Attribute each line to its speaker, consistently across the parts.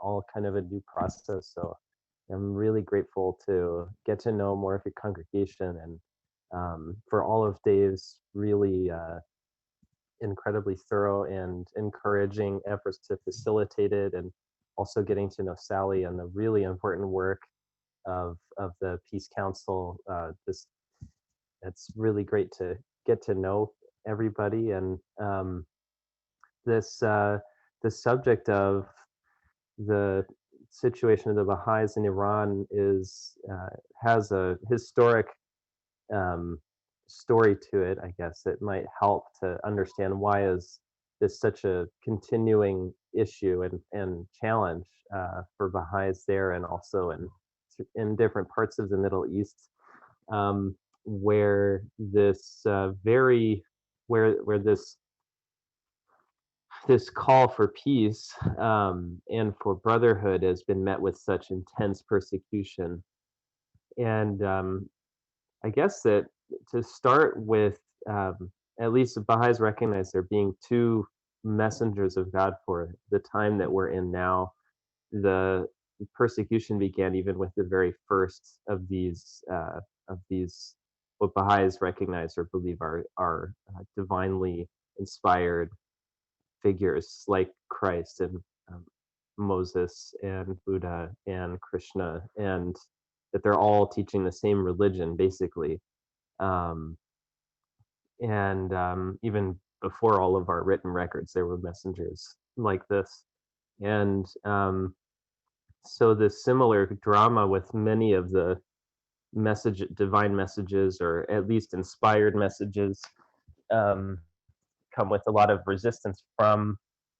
Speaker 1: all kind of a new process. So I'm really grateful to get to know more of your congregation and for all of Dave's really incredibly thorough and encouraging efforts to facilitate it, and also getting to know Sally and the really important work of the Peace Council. It's really great to get to know everybody, and this the subject of the situation of the Baha'is in Iran is has a historic um, story to it. I guess it might help to understand why is this such a continuing issue and challenge for Baha'is there, and also in different parts of the Middle East, where this where this call for peace and for brotherhood has been met with such intense persecution. And I guess that to start with, at least the Baha'is recognize there being two messengers of God for the time that we're in now. The persecution began even with the very first of these what Baha'is recognize or believe are divinely inspired figures like Christ and um, Moses and Buddha and Krishna, and that they're all teaching the same religion basically. Um, and even before all of our written records, there were messengers like this. And so this similar drama with many of the divine messages, or at least inspired messages, um, come with a lot of resistance from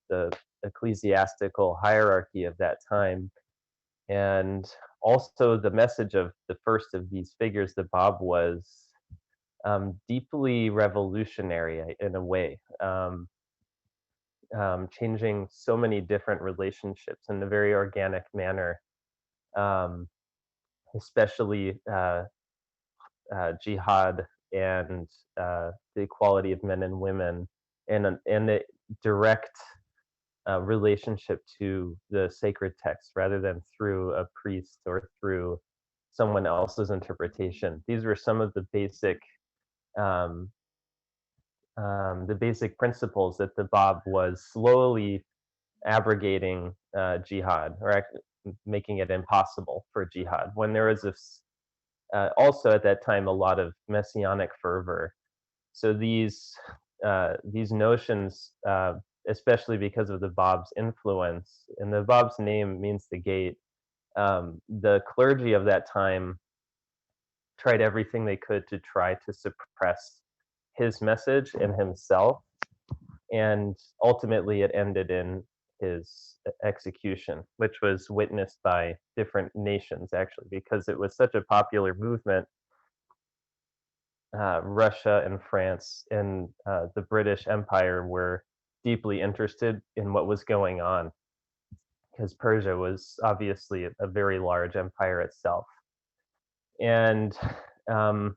Speaker 1: the ecclesiastical hierarchy of that time. And also the message of the first of these figures, the Bab, was deeply revolutionary in a way, changing so many different relationships in a very organic manner, um, especially jihad and the equality of men and women, and the direct relationship to the sacred text rather than through a priest or through someone else's interpretation. These were some of um, the basic principles that the Bab was slowly abrogating jihad, or making it impossible for jihad. When there was also at that time a lot of messianic fervor. So these notions, especially because of the Bab's influence, and the Bab's name means the gate. The clergy of that time tried everything they could to try to suppress his message and himself, and ultimately it ended in his execution, which was witnessed by different nations actually, because it was such a popular movement. Russia and France and the British Empire were deeply interested in what was going on, because Persia was obviously a very large empire itself. And um,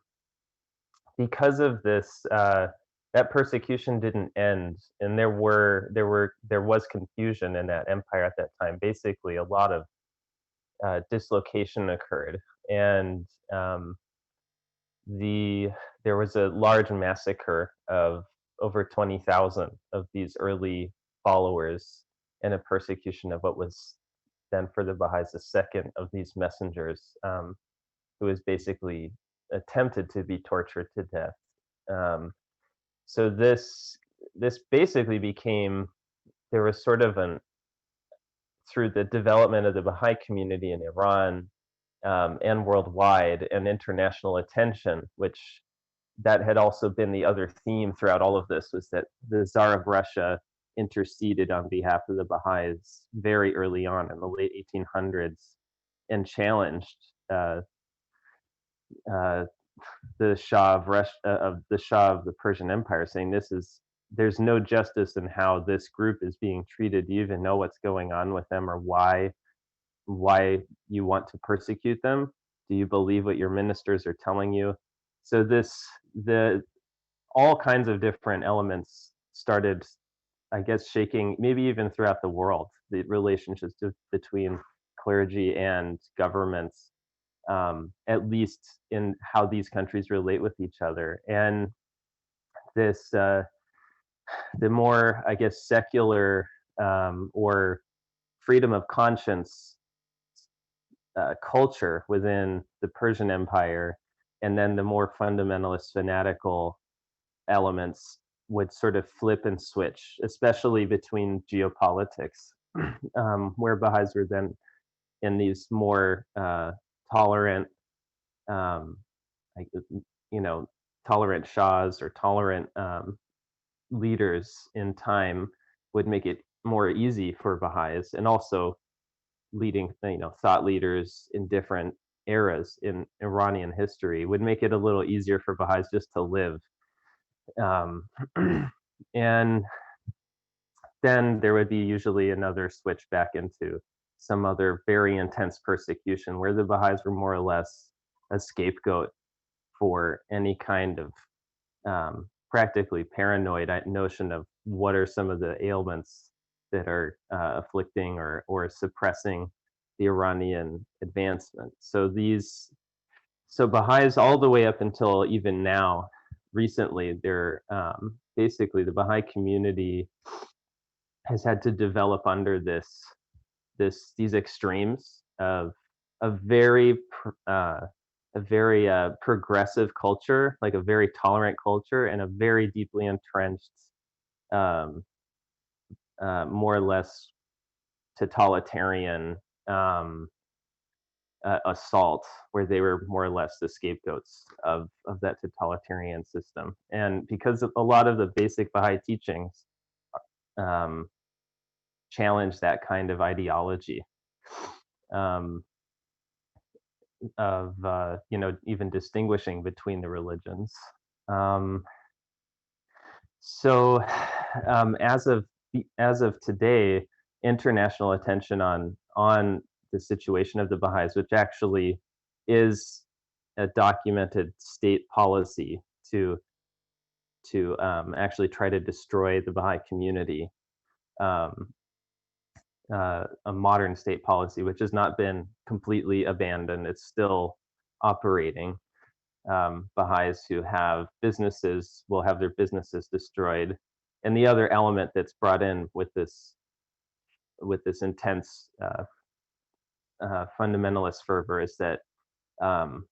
Speaker 1: because of this, that persecution didn't end, and there was confusion in that empire at that time. Basically, a lot of dislocation occurred, and the there was a large massacre of over 20,000 of these early followers, and a persecution of what was then for the Baha'is the second of these messengers, who was basically attempted to be tortured to death. Um, so this basically became, there was sort of an, through the development of the Baha'i community in Iran, and worldwide, and international attention, which that had also been the other theme throughout all of this, was that the Tsar of Russia interceded on behalf of the Baha'is very early on in the late 1800s, and challenged uh, uh, the Shah of Russia, of the Shah of the Persian Empire, saying there's no justice in how this group is being treated. Do you even know what's going on with them, or why you want to persecute them? Do you believe what your ministers are telling you? So the all kinds of different elements started I guess, shaking, maybe even throughout the world, the relationships between clergy and governments, at least in how these countries relate with each other. And this, the more, I guess, secular or freedom of conscience culture within the Persian Empire, and then the more fundamentalist fanatical elements would sort of flip and switch, especially between geopolitics, where Baha'is were then in these more tolerant, um, like, tolerant shahs or tolerant leaders in time would make it more easy for Baha'is, and also leading, thought leaders in different eras in Iranian history would make it a little easier for Baha'is just to live. Um, and then there would be usually another switch back into some other very intense persecution where the Baha'is were more or less a scapegoat for any kind of practically paranoid notion of what are some of the ailments that are afflicting or suppressing the Iranian advancement. So Baha'is all the way up until even now, recently, they're basically the Baha'i community has had to develop under these extremes of a very progressive culture, like a very tolerant culture, and a very deeply entrenched, um, more or less totalitarian um, assault, where they were more or less the scapegoats of that totalitarian system. And because a lot of the basic Baha'i teachings um, challenge that kind of ideology, um, of even distinguishing between the religions. Um, so as of today, international attention on the situation of the Baha'is, which actually is a documented state policy to actually try to destroy the Baha'i community, um, a modern state policy, which has not been completely abandoned. It's still operating. Baha'is who have businesses will have their businesses destroyed. And the other element that's brought in with this intense fundamentalist fervor is that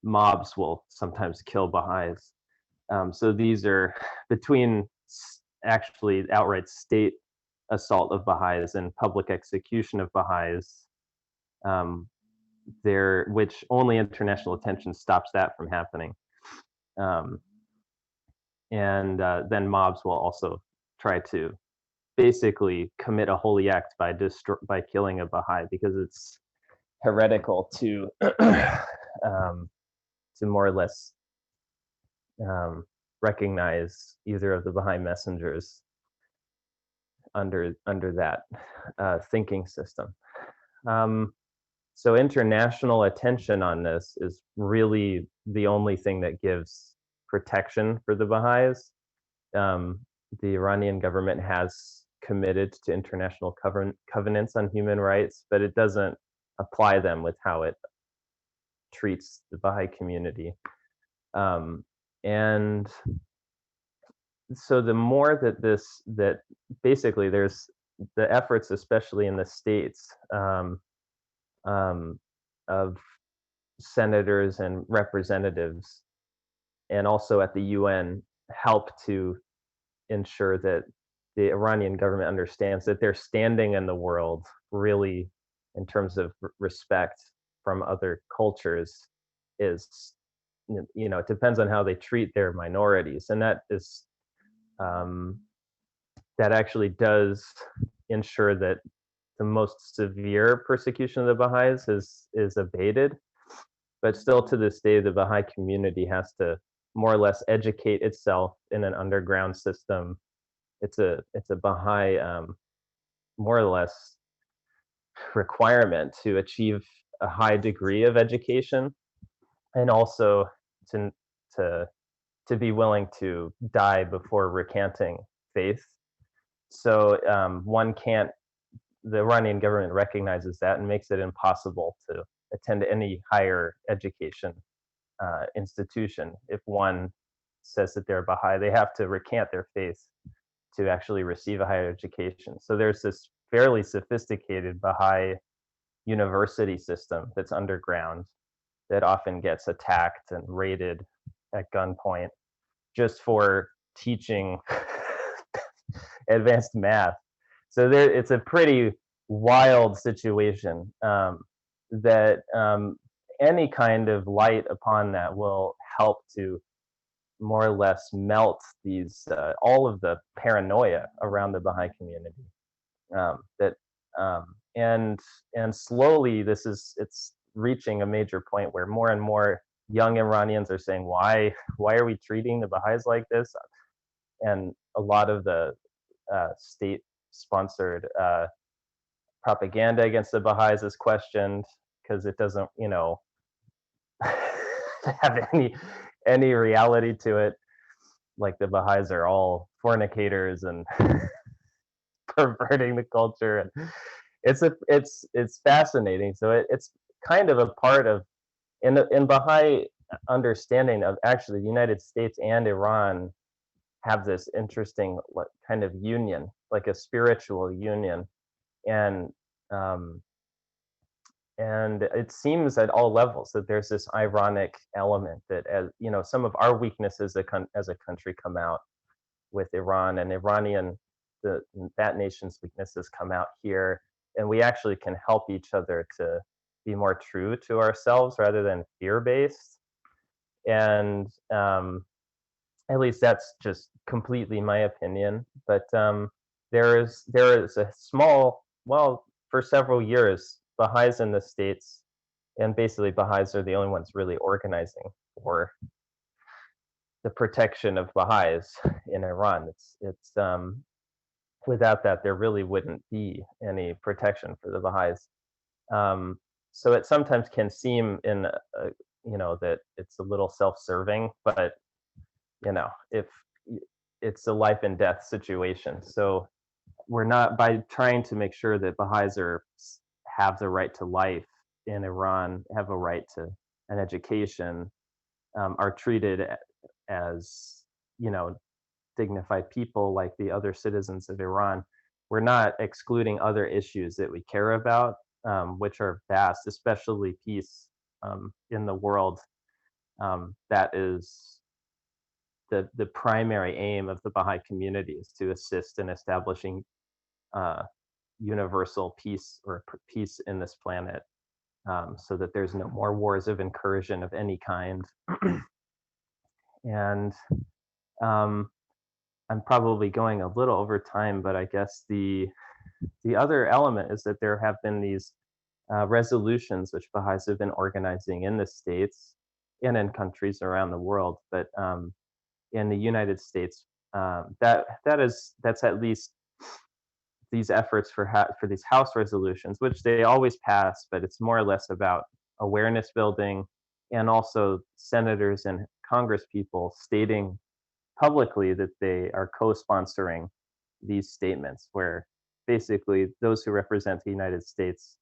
Speaker 1: mobs will sometimes kill Baha'is. So these are between actually outright state assault of Baha'is and public execution of Baha'is, which only international attention stops that from happening. Um, and then mobs will also try to basically commit a holy act by killing a Baha'i, because it's heretical to more or less recognize either of the Baha'i messengers under that thinking system. So international attention on this is really the only thing that gives protection for the Baha'is. The Iranian government has committed to international covenants on human rights, but it doesn't apply them with how it treats the Baha'i community. And so the more that basically there's the efforts, especially in the States, of senators and representatives, and also at the UN, help to ensure that the Iranian government understands that their standing in the world, really, in terms of respect from other cultures, is, it depends on how they treat their minorities, and that is that actually does ensure that the most severe persecution of the Baha'is is abated. But still, to this day, the Baha'i community has to more or less educate itself in an underground system. It's a Baha'i more or less requirement to achieve a high degree of education, and also to to be willing to die before recanting faith. So one can't. The Iranian government recognizes that and makes it impossible to attend any higher education institution. If one says that they're Baha'i, they have to recant their faith to actually receive a higher education. So there's this fairly sophisticated Baha'i university system that's underground that often gets attacked and raided at gunpoint just for teaching advanced math. So there, it's a pretty wild situation that any kind of light upon that will help to more or less melt these all of the paranoia around the Baha'i community. That and slowly it's reaching a major point where more and more young Iranians are saying, why are we treating the Baha'is like this? And a lot of the state-sponsored propaganda against the Baha'is is questioned because it doesn't, have any reality to it. Like the Baha'is are all fornicators and perverting the culture, and it's fascinating. So it's kind of a part of in Baha'i understanding of actually the United States and Iran have this interesting kind of union, like a spiritual union, and um, and it seems at all levels that there's this ironic element that, as some of our weaknesses as a country come out with Iran, and the that nation's weaknesses come out here, and we actually can help each other to be more true to ourselves rather than fear-based. And at least that's just completely my opinion. But there is a small, well, for several years, Baha'is in the States, and basically Baha'is are the only ones really organizing for the protection of Baha'is in Iran. It's without that, there really wouldn't be any protection for the Baha'is. Um, so it sometimes can seem that it's a little self-serving, but if it's a life and death situation. So we're not, by trying to make sure that Baha'is have the right to life in Iran, have a right to an education, are treated as dignified people like the other citizens of Iran. We're not excluding other issues that we care about, which are vast, especially peace in the world. That is the primary aim of the Baha'i community, is to assist in establishing uh, universal peace, or peace in this planet, so that there's no more wars of incursion of any kind. And um, I'm probably going a little over time, but I guess the other element is that there have been these resolutions which Baha'is have been organizing in the States and in countries around the world. But in the United States, that's at least these efforts for these House resolutions, which they always pass, but it's more or less about awareness building, and also senators and Congress people stating publicly that they are co-sponsoring these statements, where basically those who represent the United States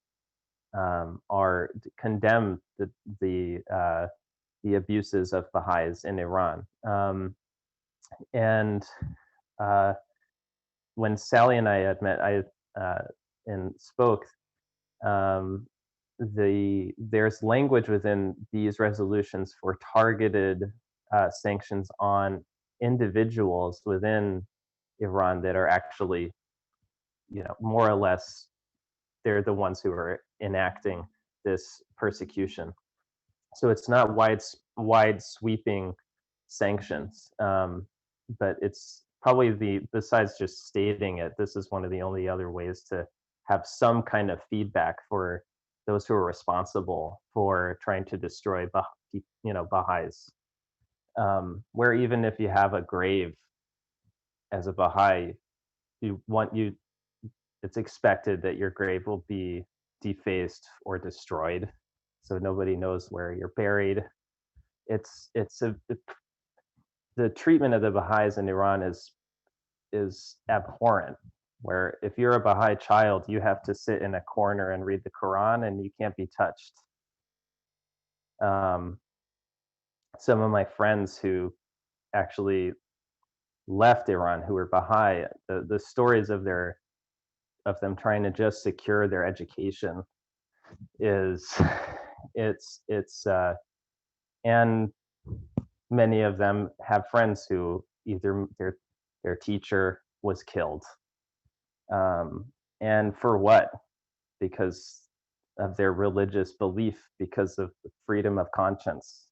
Speaker 1: are condemn the abuses of Baha'is in Iran. And uh, when Sally and I had met, and spoke, um, there's language within these resolutions for targeted sanctions on individuals within Iran that are actually, more or less, they're the ones who are enacting this persecution. So it's not wide sweeping sanctions, but it's probably besides just stating it, this is one of the only other ways to have some kind of feedback for those who are responsible for trying to destroy Baha'is. Where even if you have a grave as a Baha'i, it's expected that your grave will be defaced or destroyed, so nobody knows where you're buried. The treatment of the Baha'is in Iran is abhorrent. where if you're a Baha'i child, you have to sit in a corner and read the Quran and you can't be touched. Um, some of my friends who actually left Iran who were Baha'i, the stories of them trying to just secure their education is it's and many of them have friends who either their teacher was killed, um, and for what? Because of their religious belief, because of the freedom of conscience.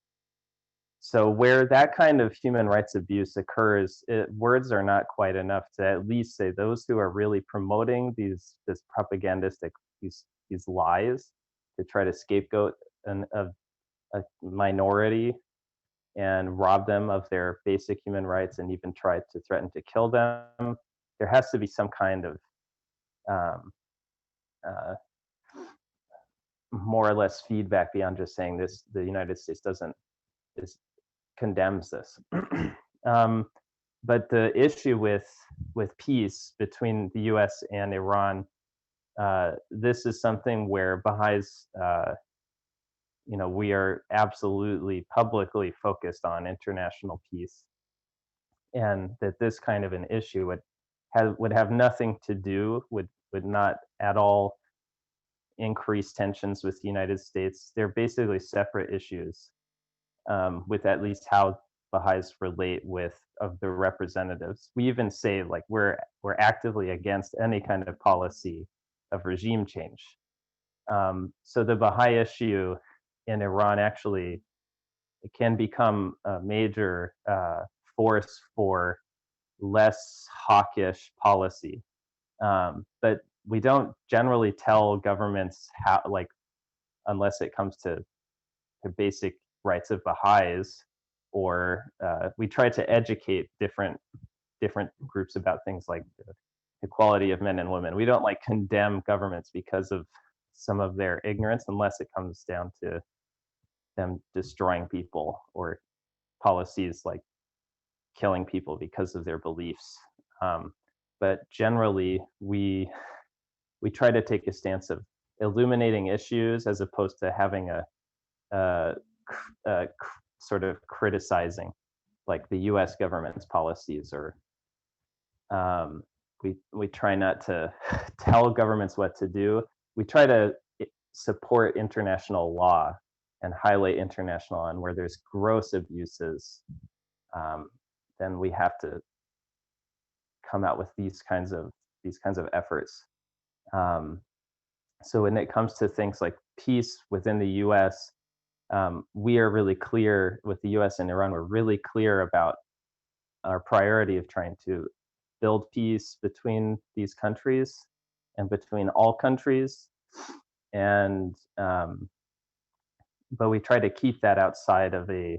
Speaker 1: So where that kind of human rights abuse occurs, words are not quite enough to at least say those who are really promoting this propagandistic these lies to try to scapegoat a minority and rob them of their basic human rights and even try to threaten to kill them. There has to be some kind of um, uh, more or less feedback beyond just saying this. The United States doesn't is condemns this. um, but the issue with peace between the U.S. and Iran, this is something where Baha'is, we are absolutely publicly focused on international peace, and that this kind of an issue would have nothing to do would not at all increase tensions with the United States. They're basically separate issues, with at least how Baha'is relate with of the representatives. We even say like we're actively against any kind of policy of regime change. So the Baha'i issue in Iran actually it can become a major force for less hawkish policy. But we don't generally tell governments how, like, unless it comes to basic rights of Baha'is, or we try to educate different groups about things like the equality of men and women. We don't like condemn governments because of some of their ignorance, unless it comes down to them destroying people or policies like killing people because of their beliefs. But generally, we try to take a stance of illuminating issues as opposed to having a, a sort of criticizing like the U.S. government's policies, or we try not to tell governments what to do. We try to support international law and highlight international law, and where there's gross abuses, then we have to come out with these kinds of efforts. So when it comes to things like peace within the U.S., we are really clear with the U.S. and Iran. We're really clear about our priority of trying to build peace between these countries and between all countries, and but we try to keep that outside of a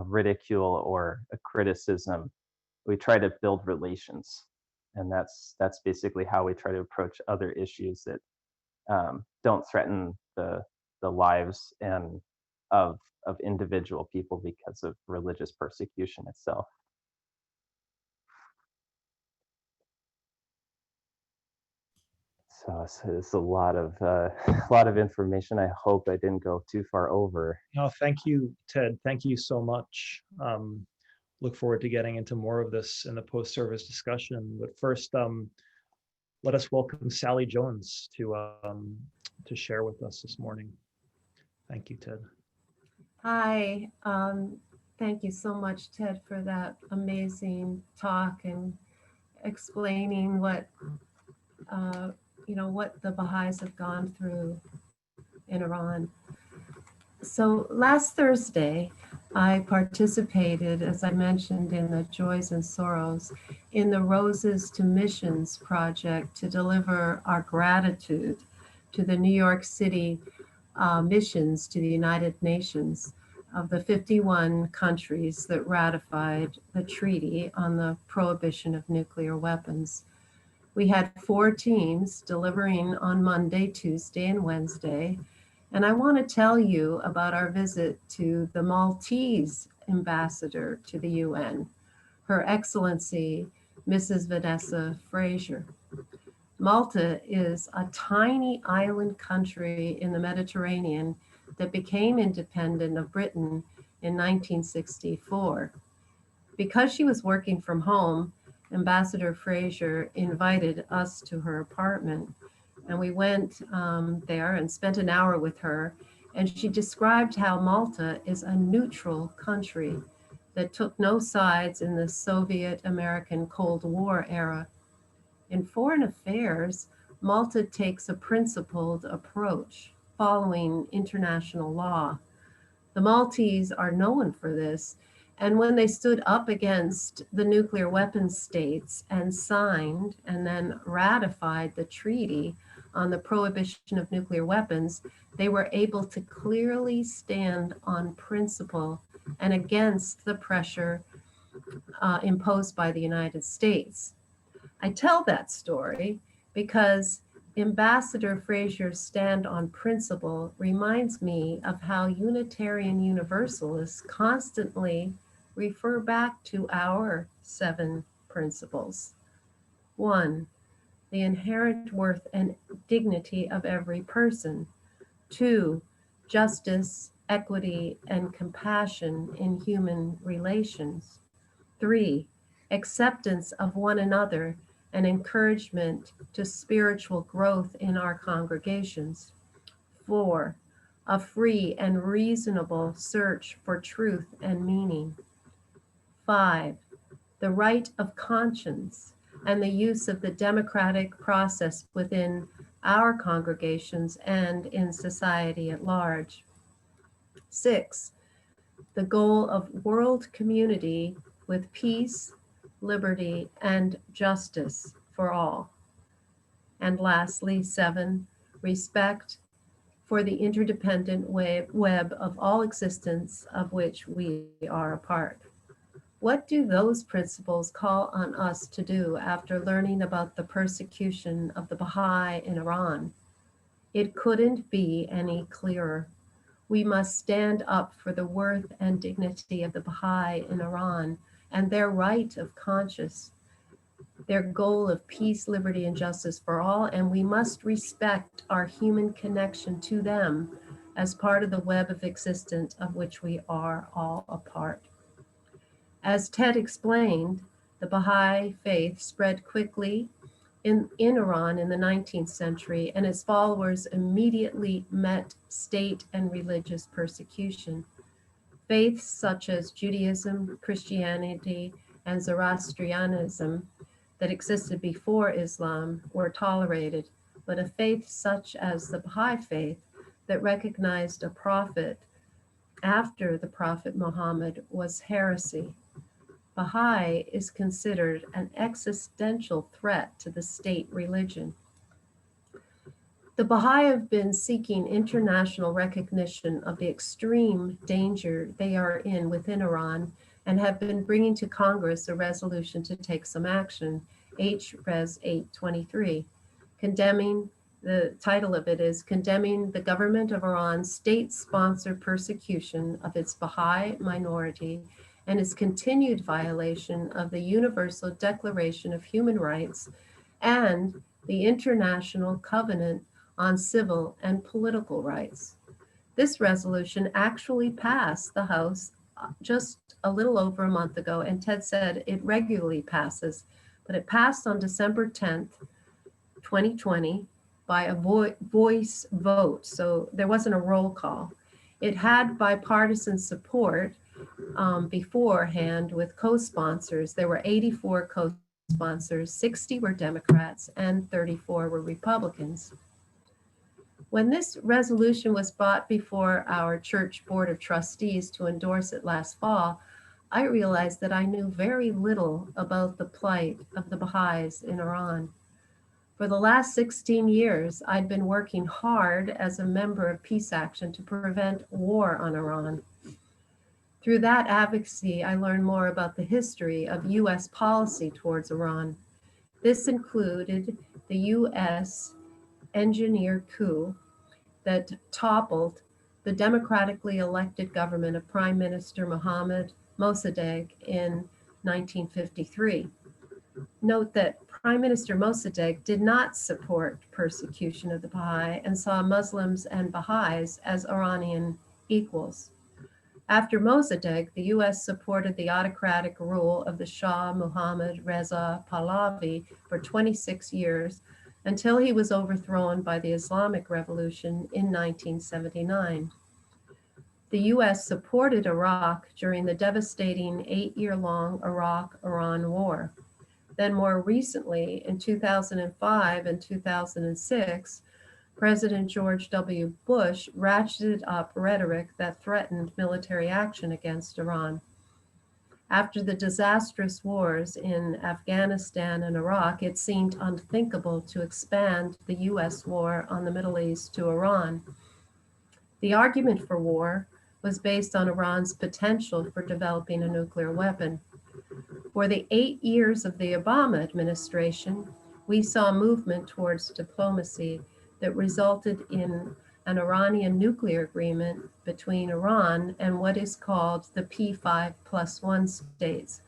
Speaker 1: ridicule or a criticism. We try to build relations, and that's basically how we try to approach other issues that don't threaten the lives and of individual people because of religious persecution itself. So it's a lot of information. I hope I didn't go too far over.
Speaker 2: No, thank you, Ted. Thank you so much. Look forward to getting into more of this in the post-service discussion. But first, let us welcome Sally Jones to share with us this morning. Thank you, Ted.
Speaker 3: Hi. Thank you so much, Ted, for that amazing talk and explaining what what the Baha'is have gone through in Iran. So last Thursday, I participated, as I mentioned, in the Joys and Sorrows, in the Roses to Missions project to deliver our gratitude to the New York City missions to the United Nations of the 51 countries that ratified the treaty on the prohibition of nuclear weapons. We had 4 teams delivering on Monday, Tuesday, and Wednesday. And I want to tell you about our visit to the Maltese ambassador to the UN, Her Excellency Mrs. Vanessa Fraser. Malta is a tiny island country in the Mediterranean that became independent of Britain in 1964. Because she was working from home, Ambassador Fraser invited us to her apartment, and we went there and spent an hour with her. And she described how Malta is a neutral country that took no sides in the Soviet-American Cold War era. In foreign affairs, Malta takes a principled approach, following international law. The Maltese are known for this, and when they stood up against the nuclear weapons states and signed and then ratified the treaty on the prohibition of nuclear weapons, they were able to clearly stand on principle and against the pressure imposed by the United States. I tell that story because Ambassador Fraser's stand on principle reminds me of how Unitarian Universalists constantly refer back to our 7 principles. 1, the inherent worth and dignity of every person. 2, justice, equity, and compassion in human relations. 3, acceptance of one another and encouragement to spiritual growth in our congregations. 4, a free and reasonable search for truth and meaning. 5, the right of conscience and the use of the democratic process within our congregations and in society at large. 6, the goal of world community with peace, liberty, and justice for all. And lastly, 7, respect for the interdependent web of all existence of which we are a part. What do those principles call on us to do after learning about the persecution of the Baha'i in Iran? It couldn't be any clearer. We must stand up for the worth and dignity of the Baha'i in Iran and their right of conscience, their goal of peace, liberty, and justice for all, and we must respect our human connection to them as part of the web of existence of which we are all a part. As Ted explained, the Baha'i faith spread quickly in Iran in the 19th century, and its followers immediately met state and religious persecution. Faiths such as Judaism, Christianity, and Zoroastrianism that existed before Islam were tolerated, but a faith such as the Baha'i faith that recognized a prophet after the Prophet Muhammad was heresy. Baha'i is considered an existential threat to the state religion. The Baha'i have been seeking international recognition of the extreme danger they are in within Iran and have been bringing to Congress a resolution to take some action, H-Res 823, condemning, the title of it is Condemning the Government of Iran's State-Sponsored Persecution of its Baha'i Minority and its continued violation of the Universal Declaration of Human Rights and the International Covenant on Civil and Political Rights. This resolution actually passed the House just a little over a month ago, and Ted said it regularly passes, but it passed on December 10th, 2020 by a voice vote, so there wasn't a roll call. It had bipartisan support beforehand with co-sponsors. There were 84 co-sponsors, 60 were Democrats, and 34 were Republicans. When this resolution was brought before our church board of trustees to endorse it last fall, I realized that I knew very little about the plight of the Baha'is in Iran. For the last 16 years, I'd been working hard as a member of Peace Action to prevent war on Iran. Through that advocacy, I learned more about the history of US policy towards Iran. This included the US engineered coup that toppled the democratically elected government of Prime Minister Mohammad Mossadegh in 1953. Note that Prime Minister Mossadegh did not support persecution of the Baha'i and saw Muslims and Baha'is as Iranian equals. After Mossadegh, the US supported the autocratic rule of the Shah Muhammad Reza Pahlavi for 26 years until he was overthrown by the Islamic Revolution in 1979. The US supported Iraq during the devastating 8-year-long Iraq-Iran war. Then more recently, in 2005 and 2006, President George W. Bush ratcheted up rhetoric that threatened military action against Iran. After the disastrous wars in Afghanistan and Iraq, it seemed unthinkable to expand the US war on the Middle East to Iran. The argument for war was based on Iran's potential for developing a nuclear weapon. For the 8 years of the Obama administration, we saw a movement towards diplomacy that resulted in an Iranian nuclear agreement between Iran and what is called the P5+1 states: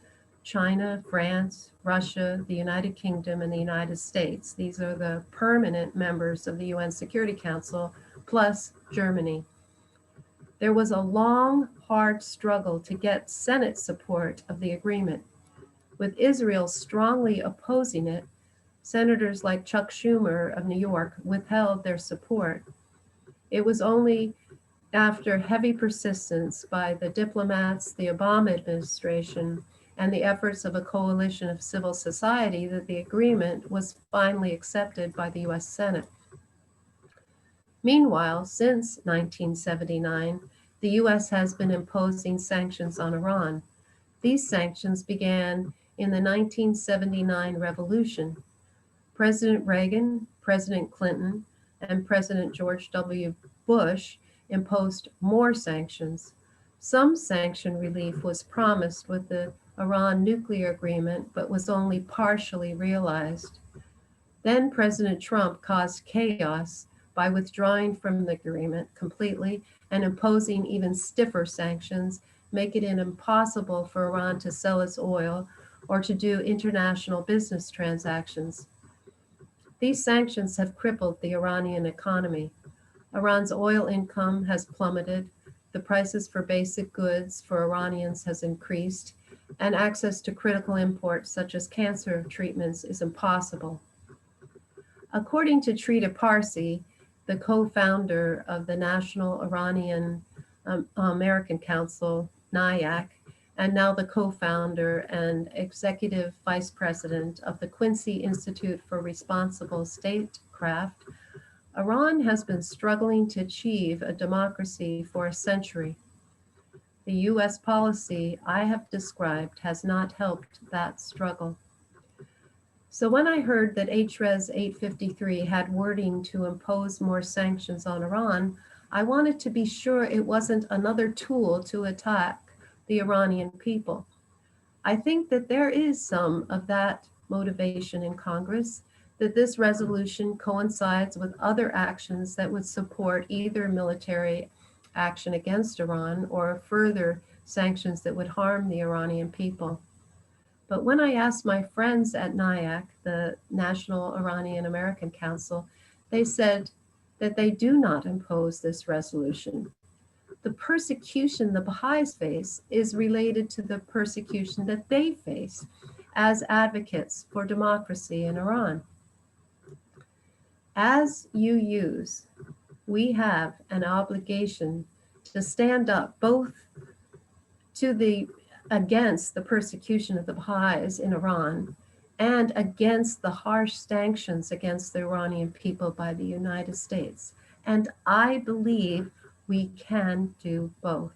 Speaker 3: China, France, Russia, the United Kingdom, and the United States. These are the permanent members of the UN Security Council, plus Germany. There was a long, hard struggle to get Senate support of the agreement. With Israel strongly opposing it, senators like Chuck Schumer of New York withheld their support. It was only after heavy persistence by the diplomats, the Obama administration, and the efforts of a coalition of civil society that the agreement was finally accepted by the US Senate. Meanwhile, since 1979, the US has been imposing sanctions on Iran. These sanctions began in the 1979 revolution. President Reagan, President Clinton, and President George W. Bush imposed more sanctions. Some sanction relief was promised with the Iran nuclear agreement, but was only partially realized. Then President Trump caused chaos by withdrawing from the agreement completely and imposing even stiffer sanctions, making it impossible for Iran to sell its oil or to do international business transactions. These sanctions have crippled the Iranian economy. Iran's oil income has plummeted, the prices for basic goods for Iranians has increased, and access to critical imports such as cancer treatments is impossible. According to Trita Parsi, the co-founder of the National Iranian American Council, NIAC, and now the co-founder and executive vice president of the Quincy Institute for Responsible Statecraft, Iran has been struggling to achieve a democracy for a century. The US policy I have described has not helped that struggle. So when I heard that HRES 853 had wording to impose more sanctions on Iran, I wanted to be sure it wasn't another tool to attack the Iranian people. I think that there is some of that motivation in Congress, that this resolution coincides with other actions that would support either military action against Iran or further sanctions that would harm the Iranian people. But when I asked my friends at NIAC, the National Iranian American Council, they said that they do not impose this resolution. The persecution the Baha'is face is related to the persecution that they face as advocates for democracy in Iran. As UUs, we have an obligation to stand up both against the persecution of the Baha'is in Iran and against the harsh sanctions against the Iranian people by the United States. And I believe we can do both.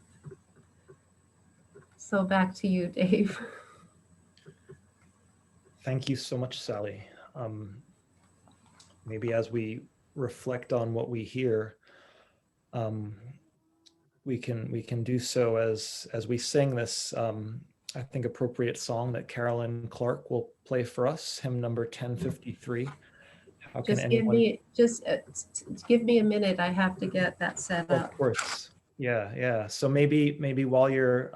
Speaker 3: So back to you, Dave.
Speaker 2: Thank you so much, Sally. Maybe as we reflect on what we hear, we can do so as we sing this, I think, appropriate song that Carolyn Clark will play for us, hymn number 1053. How can anyone...
Speaker 3: give me a minute. I have to get that set up.
Speaker 2: Of course. Yeah. So maybe while you're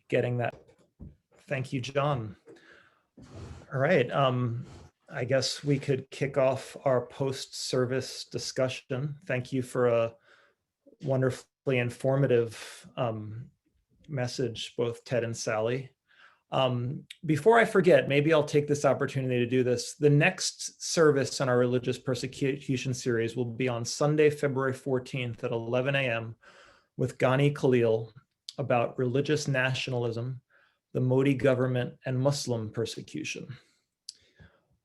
Speaker 2: getting that, thank you, John. All right. I guess we could kick off our post-service discussion. Thank you for a wonderfully informative message, both Ted and Sally. Before I forget, maybe I'll take this opportunity to do this. The next service in our religious persecution series will be on Sunday, February 14th at 11 a.m. with Ghani Khalil about religious nationalism, the Modi government, and Muslim persecution.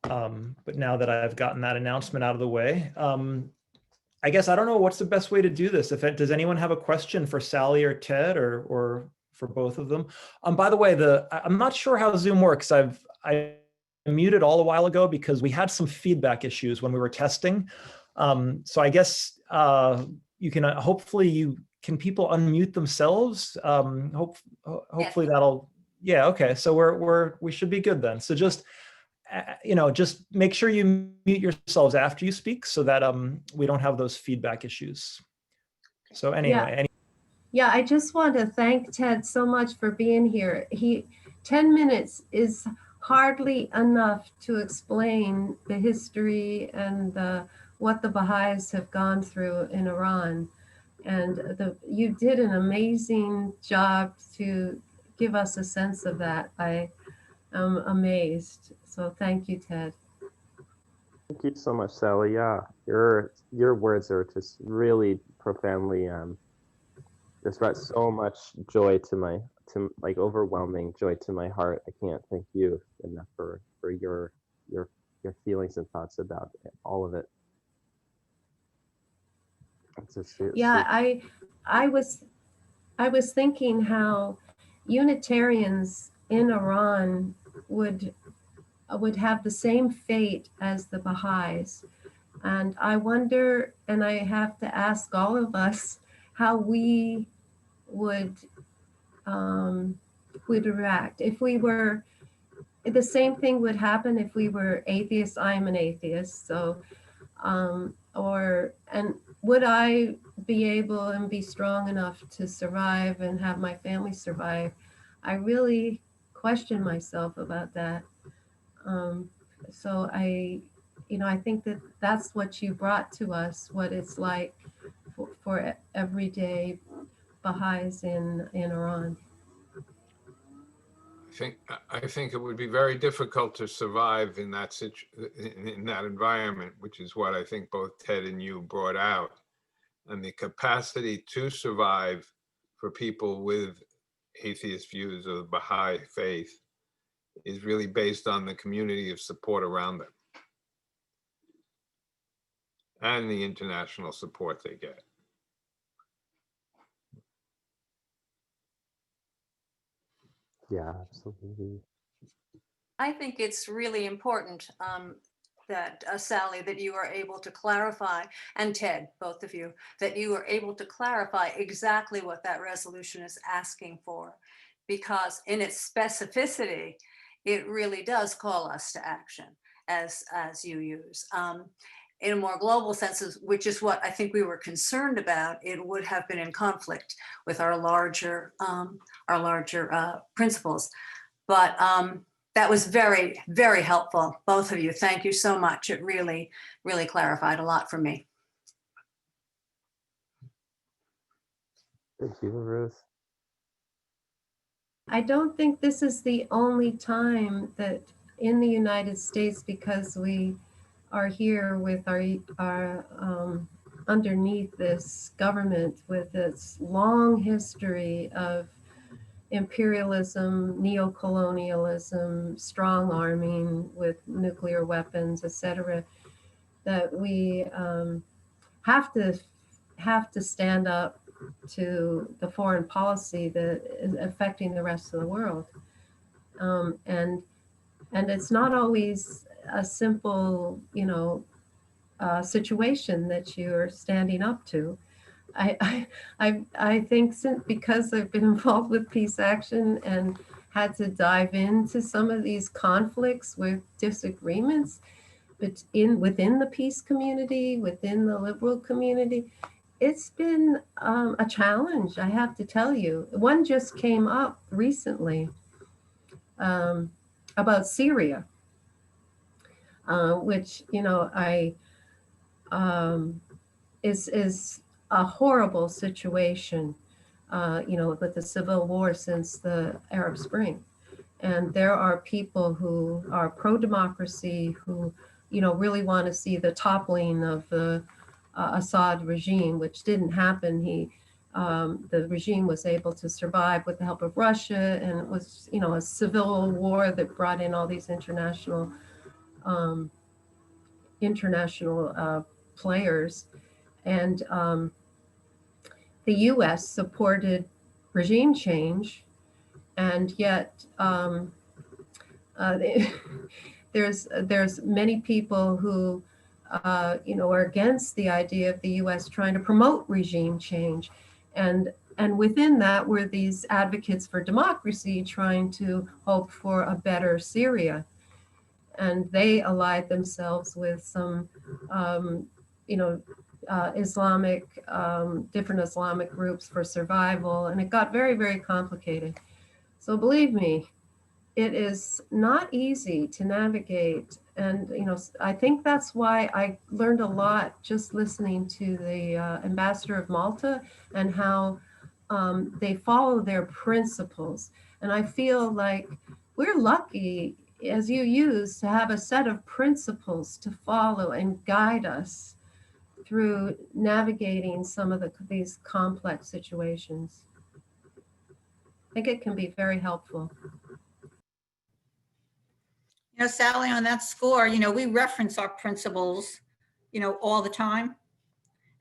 Speaker 2: But now that I've gotten that announcement out of the way, I guess I don't know what's the best way to do this. Does anyone have a question for Sally or Ted or for both of them? By the way, I'm not sure how Zoom works. I muted all a while ago because we had some feedback issues when we were testing. So I guess you can hopefully can people unmute themselves? Hopefully that'll, yeah, okay. So we should be good then. So just just make sure you mute yourselves after you speak so that we don't have those feedback issues. So anyway.
Speaker 3: Yeah, I just want to thank Ted so much for being here. 10 minutes is hardly enough to explain the history and what the Baha'is have gone through in Iran. And you did an amazing job to give us a sense of that. I am amazed. So thank you, Ted.
Speaker 1: Thank you so much, Sally. Yeah, your words are just really profoundly just brought so much joy to like overwhelming joy to my heart. I can't thank you enough for your feelings and thoughts about all of it.
Speaker 3: Yeah, I was thinking how Unitarians in Iran would have the same fate as the Baha'is. And I wonder, and I have to ask all of us, how we would react. If we were, the same thing would happen if we were atheists. I'm an atheist, so, and would I be able and be strong enough to survive and have my family survive? I really question myself about that. So I think that's what you brought to us, what it's like for everyday Baha'is in Iran.
Speaker 4: I think it would be very difficult to survive in that in that environment, which is what I think both Ted and you brought out. And the capacity to survive for people with atheist views of the Baha'i faith is really based on the community of support around them and the international support they get.
Speaker 1: Yeah, absolutely.
Speaker 5: I think it's really important that Sally, that you are able to clarify, and Ted, both of you, that you are able to clarify exactly what that resolution is asking for, because in its specificity, it really does call us to action, as you use. In a more global sense, which is what I think we were concerned about, it would have been in conflict with our larger principles. But that was very, very helpful, both of you. Thank you so much. It really, really clarified a lot for me.
Speaker 1: Thank you, Ruth.
Speaker 3: I don't think this is the only time that in the United States, because we are here with our underneath this government with its long history of imperialism, neocolonialism, strong arming with nuclear weapons, etc., that we have to stand up to the foreign policy that is affecting the rest of the world, and it's not always a simple, situation that you're standing up to. I think because I've been involved with peace action and had to dive into some of these conflicts with disagreements, but within the peace community, within the liberal community, it's been a challenge, I have to tell you. One just came up recently about Syria. which, is a horrible situation, with the civil war since the Arab Spring. And there are people who are pro-democracy, who, really want to see the toppling of the Assad regime, which didn't happen. The regime was able to survive with the help of Russia, and it was, a civil war that brought in all these international players. And the U.S. supported regime change, and yet there's many people who are against the idea of the U.S. trying to promote regime change, and within that were these advocates for democracy trying to hope for a better Syria, and they allied themselves with some Islamic, different Islamic groups for survival, and it got very, very complicated. So believe me, it is not easy to navigate. And, I think that's why I learned a lot just listening to the ambassador of Malta and how they follow their principles. And I feel like we're lucky, as you use, to have a set of principles to follow and guide us through navigating some of these complex situations. I think it can be very helpful.
Speaker 6: Sally, on that score, we reference our principles, all the time.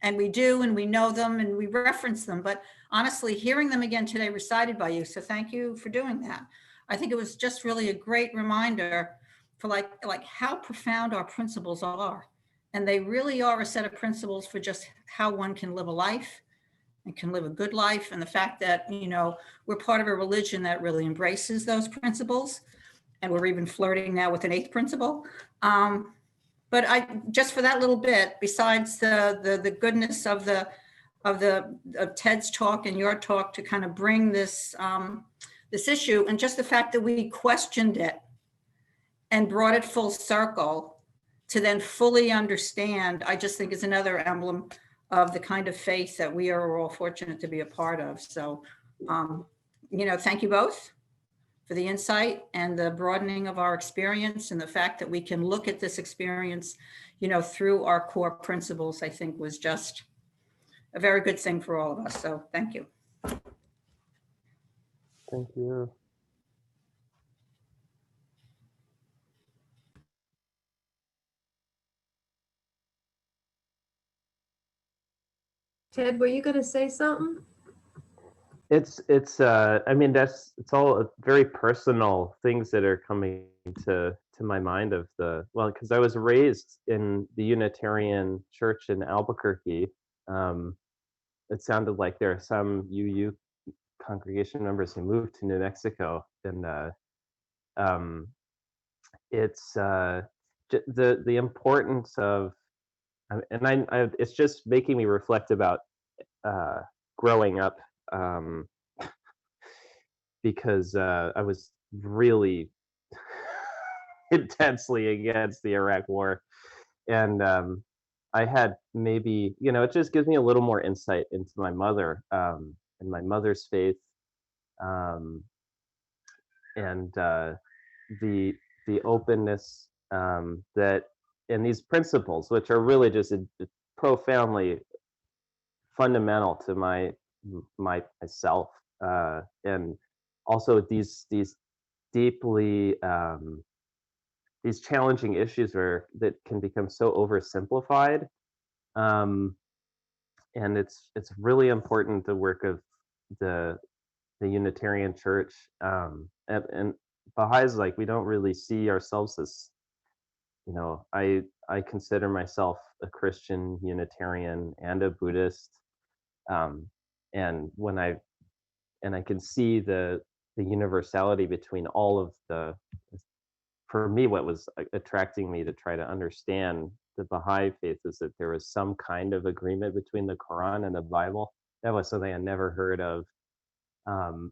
Speaker 6: And we do, and we know them, and we reference them. But honestly, hearing them again today recited by you, so thank you for doing that. I think it was just really a great reminder for like how profound our principles are. And they really are a set of principles for just how one can live a life and can live a good life. And the fact that, we're part of a religion that really embraces those principles. And we're even flirting now with an eighth principle. But just for that little bit, besides the goodness of Ted's talk and your talk to kind of bring this this issue, and just the fact that we questioned it and brought it full circle to then fully understand, I just think is another emblem of the kind of faith that we are all fortunate to be a part of. So, thank you both for the insight and the broadening of our experience, and the fact that we can look at this experience, through our core principles, I think was just a very good thing for all of us. So thank you.
Speaker 1: Thank you.
Speaker 3: Ted, were you going to say something?
Speaker 1: It's I mean, it's all very personal things that are coming to my mind because I was raised in the Unitarian Church in Albuquerque. It sounded like there are some UU congregation members who moved to New Mexico, and it's the importance of, and I it's just making me reflect about growing up, because I was really intensely against the Iraq War, and I had maybe, it just gives me a little more insight into my mother, and my mother's faith, and the openness, that, and these principles, which are really just profoundly fundamental to myself, and also these deeply these challenging issues that can become so oversimplified, and it's really important, the work of the Unitarian Church, and Baha'is, like, we don't really see ourselves as, I consider myself a Christian Unitarian and a Buddhist, and I can see the universality between all of for me, what was attracting me to try to understand the Baha'i faith is that there was some kind of agreement between the Quran and the Bible. That was something I never heard of.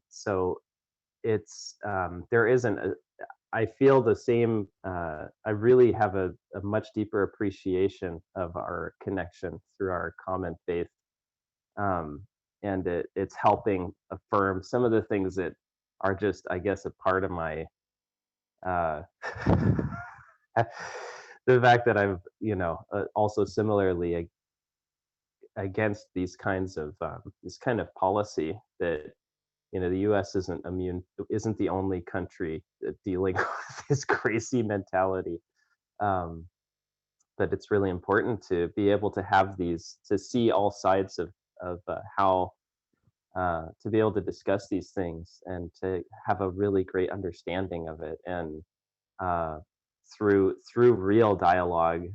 Speaker 1: So it's there isn't I feel the same. I really have a much deeper appreciation of our connection through our common faith, um, and it's helping affirm some of the things that are just, I guess, a part of my uh, the fact that I'm, also similarly against these kinds of this kind of policy that the U.S. isn't the only country dealing with this crazy mentality. Um, but it's really important to be able to have these, to see all sides of how to be able to discuss these things and to have a really great understanding of it, and uh, through real dialogue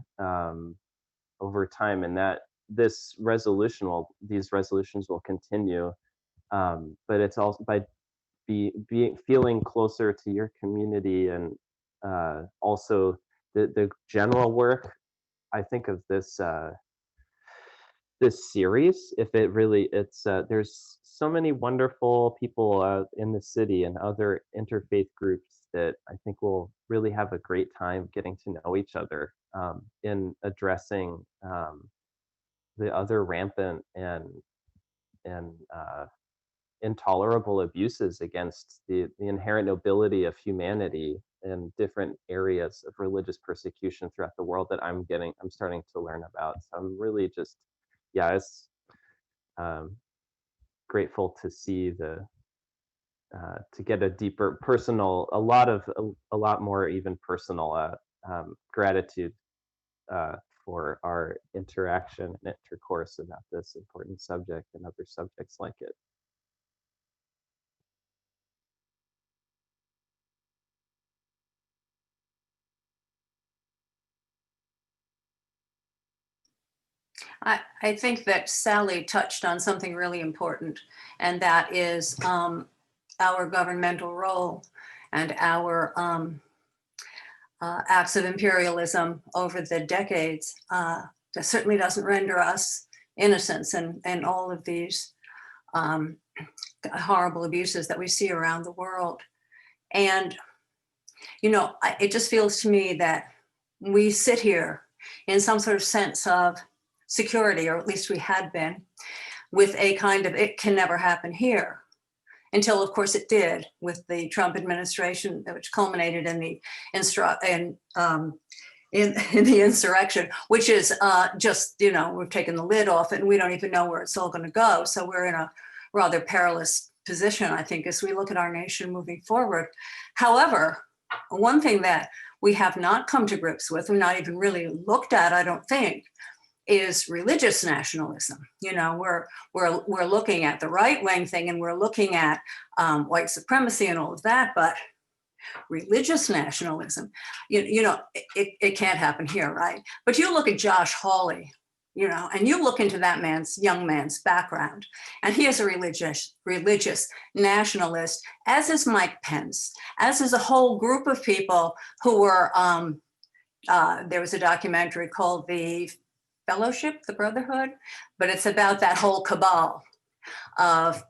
Speaker 1: over time, and that these resolutions will continue. But it's also by being feeling closer to your community, and also the general work. I think of this series, if it really, there's so many wonderful people in the city and other interfaith groups that I think will really have a great time getting to know each other, in addressing the other rampant and intolerable abuses against the inherent nobility of humanity in different areas of religious persecution throughout the world that I'm starting to learn about. So I'm really just, yeah, it's um, grateful to see to get a deeper personal, a lot more even personal gratitude uh, for our interaction and intercourse about this important subject and other subjects like it.
Speaker 5: I think that Sally touched on something really important, and that is our governmental role and our acts of imperialism over the decades. That certainly doesn't render us innocents in all of these horrible abuses that we see around the world. And, it just feels to me that we sit here in some sort of sense of security, or at least we had been, with a kind of, it can never happen here, until of course it did with the Trump administration, which culminated in the insurrection, which is just, we've taken the lid off and we don't even know where it's all going to go. So we're in a rather perilous position, I think, as we look at our nation moving forward. However, one thing that we have not come to grips with, we've not even really looked at, I don't think, is religious nationalism. We're looking at the right-wing thing, and we're looking at white supremacy and all of that, but religious nationalism, it can't happen here, right? But you look at Josh Hawley, and you look into that young man's background, and he is a religious nationalist, as is Mike Pence, as is a whole group of people who were, there was a documentary called The Fellowship, the Brotherhood, but it's about that whole cabal of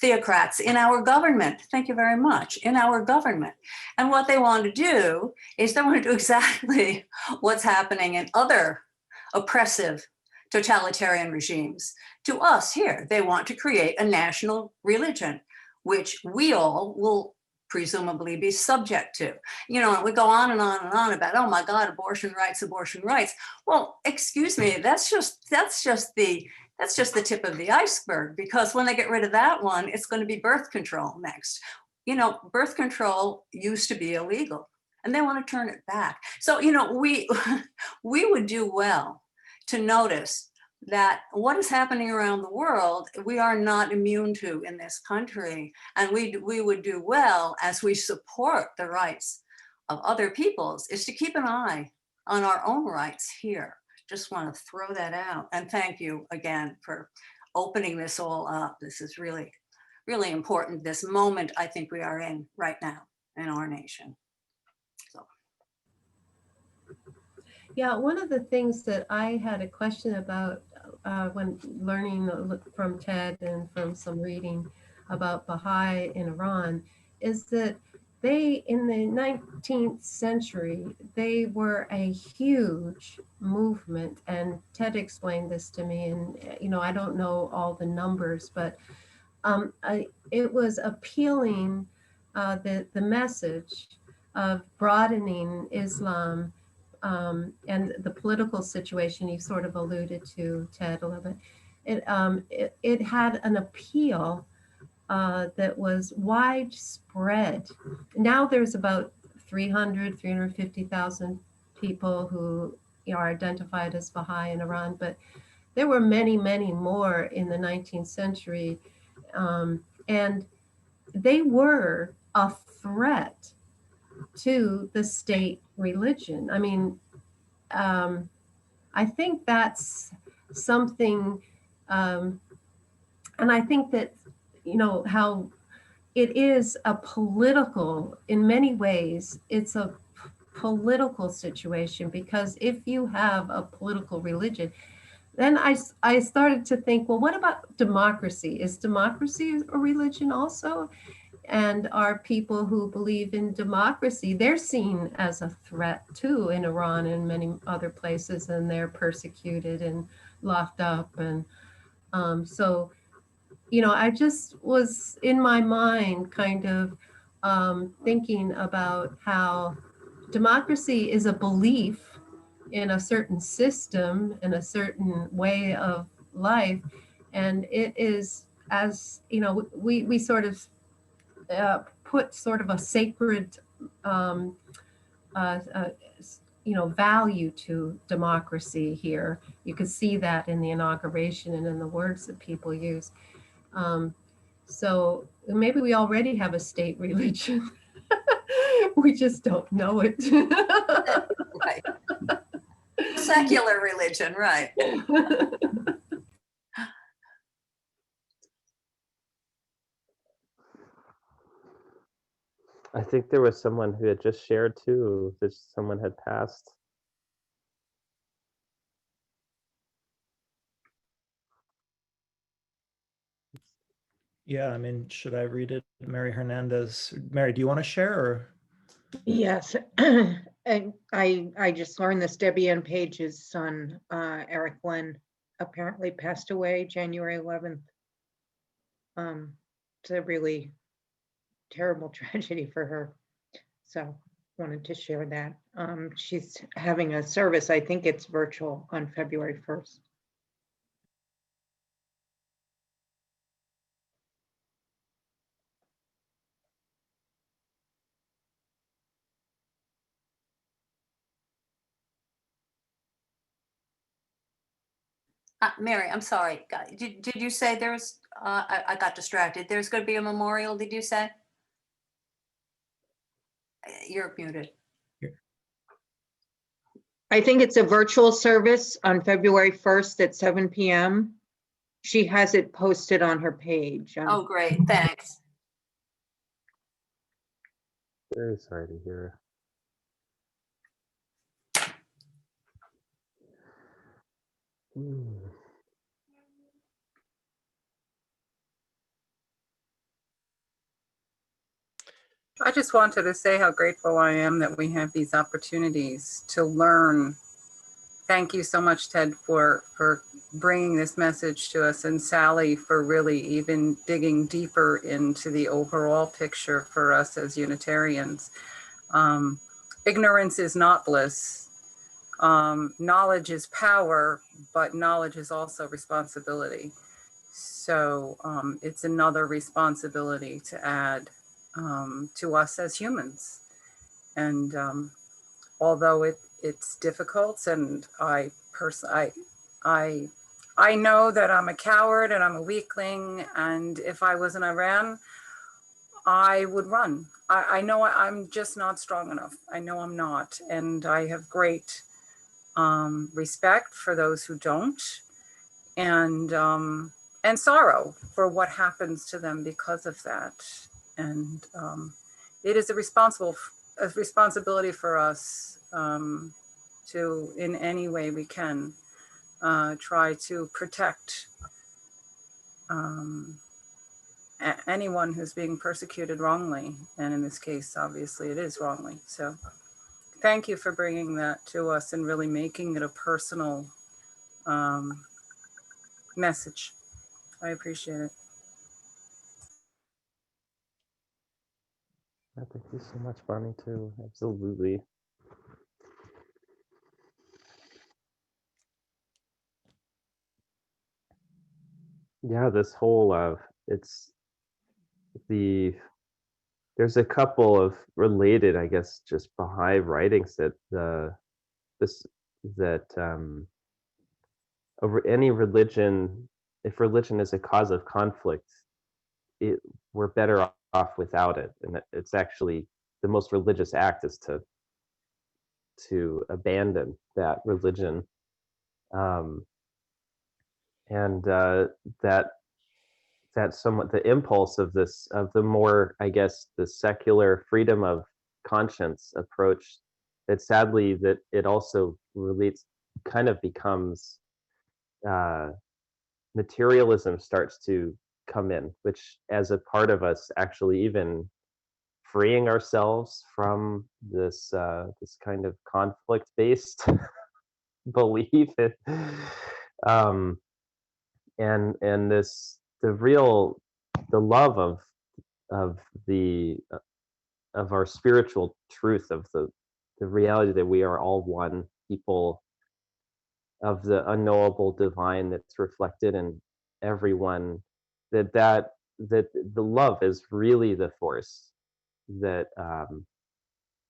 Speaker 5: theocrats in our government. Thank you very much. In our government. And what they want to do is they want to do exactly what's happening in other oppressive totalitarian regimes to us here. They want to create a national religion, which we all will presumably be subject to. We go on and on and on about, oh my God, abortion rights. Well, excuse me, that's just the tip of the iceberg, because when they get rid of that one, it's going to be birth control next. Birth control used to be illegal, and they want to turn it back. So, we would do well to notice that what is happening around the world, we are not immune to in this country. And we would do well, as we support the rights of other peoples, is to keep an eye on our own rights here. Just want to throw that out. And thank you again for opening this all up. This is really, really important, this moment I think we are in right now in our nation. So.
Speaker 3: Yeah, one of the things that I had a question about when learning from Ted and from some reading about Baha'i in Iran is that they, in the 19th century, they were a huge movement. And Ted explained this to me, and I don't know all the numbers, but it was appealing, the message of broadening Islam, and the political situation you sort of alluded to, Ted, a little bit. It had an appeal that was widespread. Now there's about 350,000 people who are identified as Baha'i in Iran, but there were many, many more in the 19th century. And they were a threat to the state religion. I mean, I think that's something, and I think that, how it is a political, in many ways, it's a political situation, because if you have a political religion, then I started to think, well, what about democracy? Is democracy a religion also? And are people who believe in democracy, they're seen as a threat too in Iran and many other places, and they're persecuted and locked up. And so, I just was in my mind kind of thinking about how democracy is a belief in a certain system, in a certain way of life. And it is, as we sort of put sort of a sacred uh, uh, value to democracy here. You could see that in the inauguration and in the words that people use. So maybe we already have a state religion. We just don't know it.
Speaker 5: Right. Secular religion, right.
Speaker 1: I think there was someone who had just shared too, that someone had passed.
Speaker 2: Yeah, I mean, should I read it? Mary Hernandez. Mary, do you want to share, or?
Speaker 7: Yes, and I just learned this. Debbie Ann Page's son, Eric Glenn, apparently passed away January 11th. It's a really terrible tragedy for her. So wanted to share that. She's having a service, I think it's virtual, on February 1st.
Speaker 5: Mary, I'm sorry. Did you say there's, I got distracted. There's going to be a memorial, did you say? You're muted.
Speaker 7: I think it's a virtual service on February 1st at 7 p.m. She has it posted on her page.
Speaker 5: Oh, great. Thanks.
Speaker 1: Very sorry to hear.
Speaker 8: I just wanted to say how grateful I am that we have these opportunities to learn. Thank you so much, Ted, for bringing this message to us, and Sally for really even digging deeper into the overall picture for us as Unitarians. Ignorance is not bliss. Knowledge is power, but knowledge is also responsibility. So it's another responsibility to add to us as humans. And although it's difficult, and I know that I'm a coward and I'm a weakling, and if I was in Iran, I would run. I know I'm just not strong enough. I know I'm not, and I have great respect for those who don't, and sorrow for what happens to them because of that. And it is a responsibility for us to, in any way we can, try to protect anyone who's being persecuted wrongly. And in this case, obviously it is wrongly. So thank you for bringing that to us and really making it a personal message. I appreciate it.
Speaker 1: Thank you so much, Bonnie, too. Absolutely. Yeah, this whole it's there's a couple of related, I guess, just Baha'i writings that this that over any religion, if religion is a cause of conflict, we're better off without it, and it's actually the most religious act is to abandon that religion, and that's somewhat the impulse of this, of the more, I guess, the secular freedom of conscience approach, that sadly that it also relates, kind of becomes materialism starts to come in, which as a part of us actually even freeing ourselves from this this kind of conflict based belief, um and this the love of the of our spiritual truth, of the reality that we are all one people, of the unknowable divine that's reflected in everyone, that the love is really the force that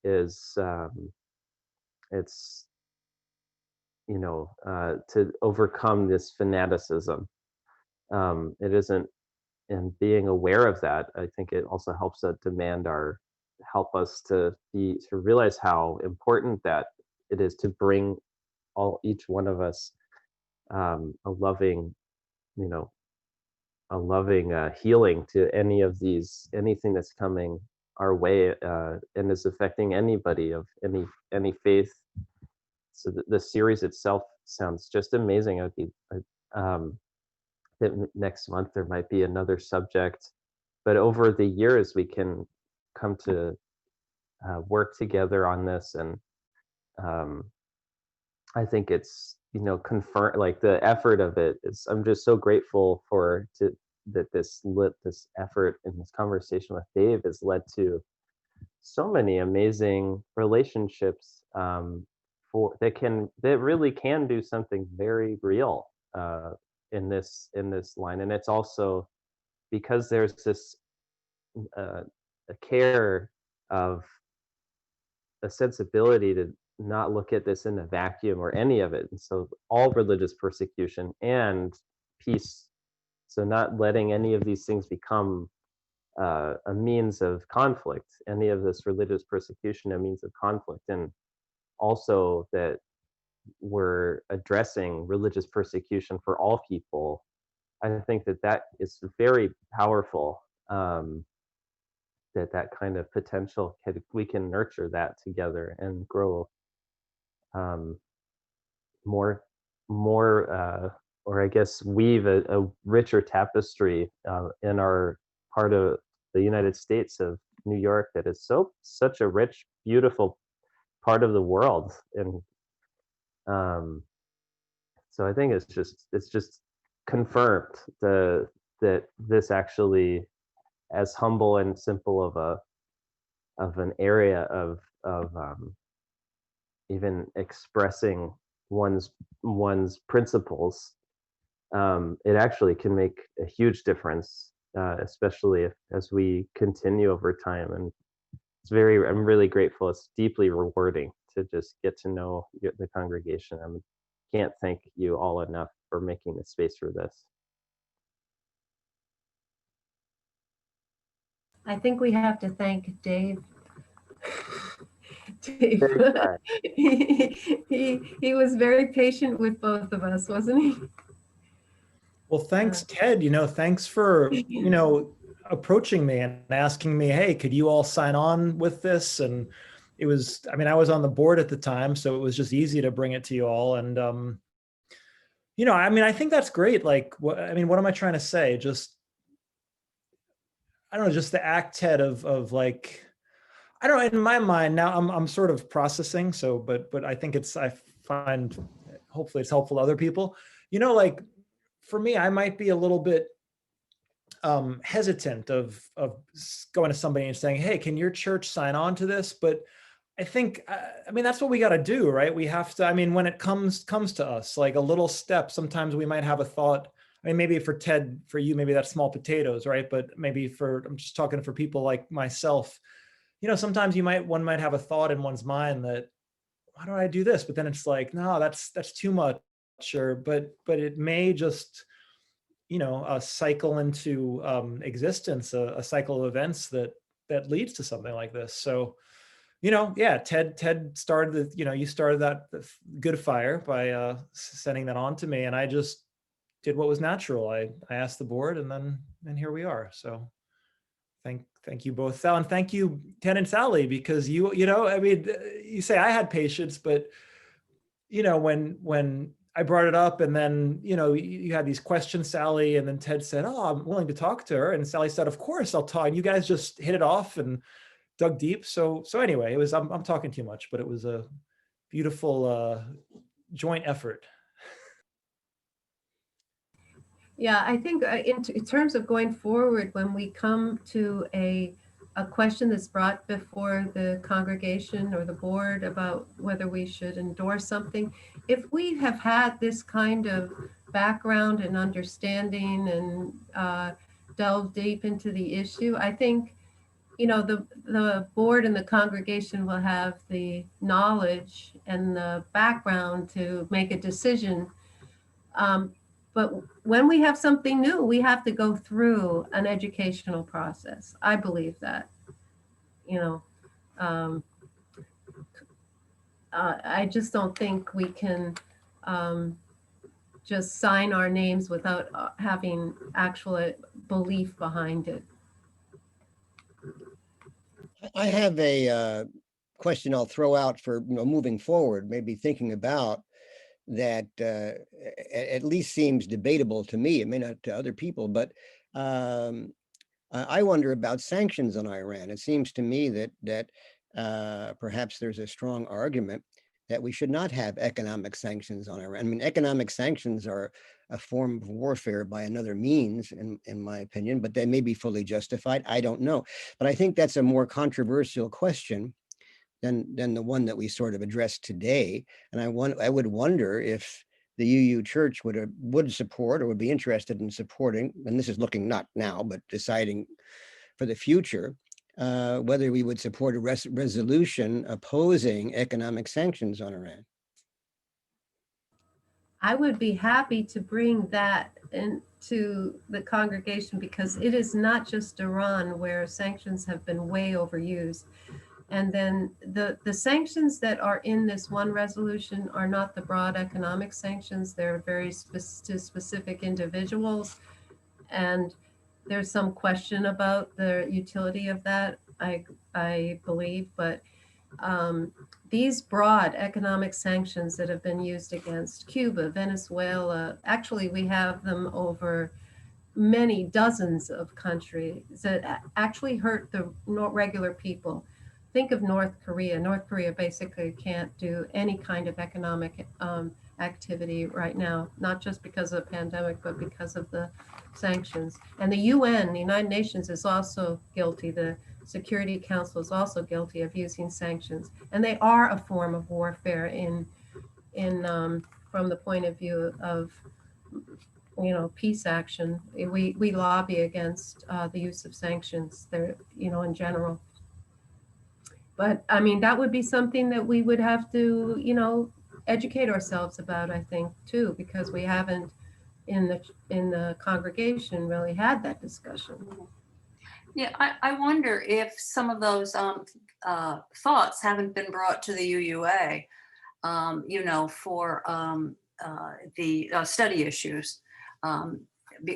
Speaker 1: is it's to overcome this fanaticism. It isn't, and being aware of that, I think it also helps help us to realize how important that it is to bring each one of us a loving, you know, healing to anything that's coming our way, and is affecting anybody of any faith. So the series itself sounds just amazing. That next month there might be another subject, but over the years we can come to work together on this, and I think it's confirm, like, the effort of it is, I'm just so grateful that this effort in this conversation with Dave has led to so many amazing relationships, that really can do something very real in this line. And it's also because there's this a care of a sensibility to not look at this in a vacuum or any of it. And so all religious persecution and peace, so not letting any of these things become a means of conflict, any of this religious persecution a means of conflict, and also that we're addressing religious persecution for all people. I think that is very powerful, that kind of potential, we can nurture that together and grow more, or I guess weave a richer tapestry in our part of the United States of New York, that is such a rich, beautiful part of the world. And so I think it's just confirmed that this actually, as humble and simple of an area of even expressing one's principles, it actually can make a huge difference, especially as we continue over time. And I'm really grateful. It's deeply rewarding to just get to know the congregation. I can't thank you all enough for making the space for this.
Speaker 3: I think we have to thank Dave. Dave. He was very patient with both of us, wasn't he?
Speaker 2: Well, thanks, Ted. Thanks for, approaching me and asking me, hey, could you all sign on with this? And it was, I was on the board at the time, so it was just easy to bring it to you all. And, I think that's great. Like, what am I trying to say? Just I don't know, just the act, Ted, of like, I don't know, in my mind now I'm sort of processing. So, but I think I find, hopefully it's helpful to other people. You know, like for me, I might be a little bit hesitant of going to somebody and saying, hey, can your church sign on to this? But I think, I mean, that's what we got to do, right? We have to, I mean, when it comes to us, like a little step, sometimes we might have a thought. I mean, maybe for Ted, for you, maybe that's small potatoes, right? But maybe I'm just talking for people like myself, you know, sometimes one might have a thought in one's mind that, why don't I do this? But then it's like, no, that's too much. Or, but it may just, you know, cycle into existence, a cycle of events that leads to something like this. So, you know, yeah, Ted started you started that good fire by sending that on to me, and I just did what was natural. I asked the board, and here we are. So thank you both, Sal, and thank you, Ted and Sally, because you know, I mean, you say I had patience, but you know, when I brought it up, and then, you know, you had these questions, Sally, and then Ted said, oh, I'm willing to talk to her. And Sally said, of course I'll talk. And you guys just hit it off and dug deep. So anyway, it was, I'm talking too much, but it was a beautiful joint effort.
Speaker 3: Yeah, I think in terms of going forward, when we come to a question that's brought before the congregation or the board about whether we should endorse something, if we have had this kind of background and understanding and delve deep into the issue, I think, you know, the board and the congregation will have the knowledge and the background to make a decision. But when we have something new, we have to go through an educational process. I believe that, you know, I just don't think we can just sign our names without having actual belief behind it.
Speaker 9: I have a question I'll throw out for, you know, moving forward, maybe thinking about that at least seems debatable to me. It may not to other people, but I wonder about sanctions on Iran. It seems to me that perhaps there's a strong argument that we should not have economic sanctions on Iran. I mean, economic sanctions are a form of warfare by another means, in my opinion, but they may be fully justified. I don't know. But I think that's a more controversial question than the one that we sort of addressed today. And I would wonder if the UU Church would support or would be interested in supporting, and this is looking not now, but deciding for the future, whether we would support a resolution opposing economic sanctions on Iran.
Speaker 3: I would be happy to bring that into the congregation, because it is not just Iran where sanctions have been way overused. And then the sanctions that are in this one resolution are not the broad economic sanctions. They're very specific individuals. And there's some question about the utility of that, I believe. But these broad economic sanctions that have been used against Cuba, Venezuela, actually we have them over many dozens of countries that actually hurt the regular people. Think of North Korea. North Korea basically can't do any kind of economic activity right now, not just because of the pandemic, but because of the sanctions. And the UN, the United Nations, is also guilty. The Security Council is also guilty of using sanctions. And they are a form of warfare from the point of view of, you know, peace action. We lobby against the use of sanctions there, you know, in general. But I mean, that would be something that we would have to, you know, educate ourselves about, I think, too, because we haven't in the congregation really had that discussion.
Speaker 5: Yeah, I wonder if some of those thoughts haven't been brought to the UUA, you know, for the study issues.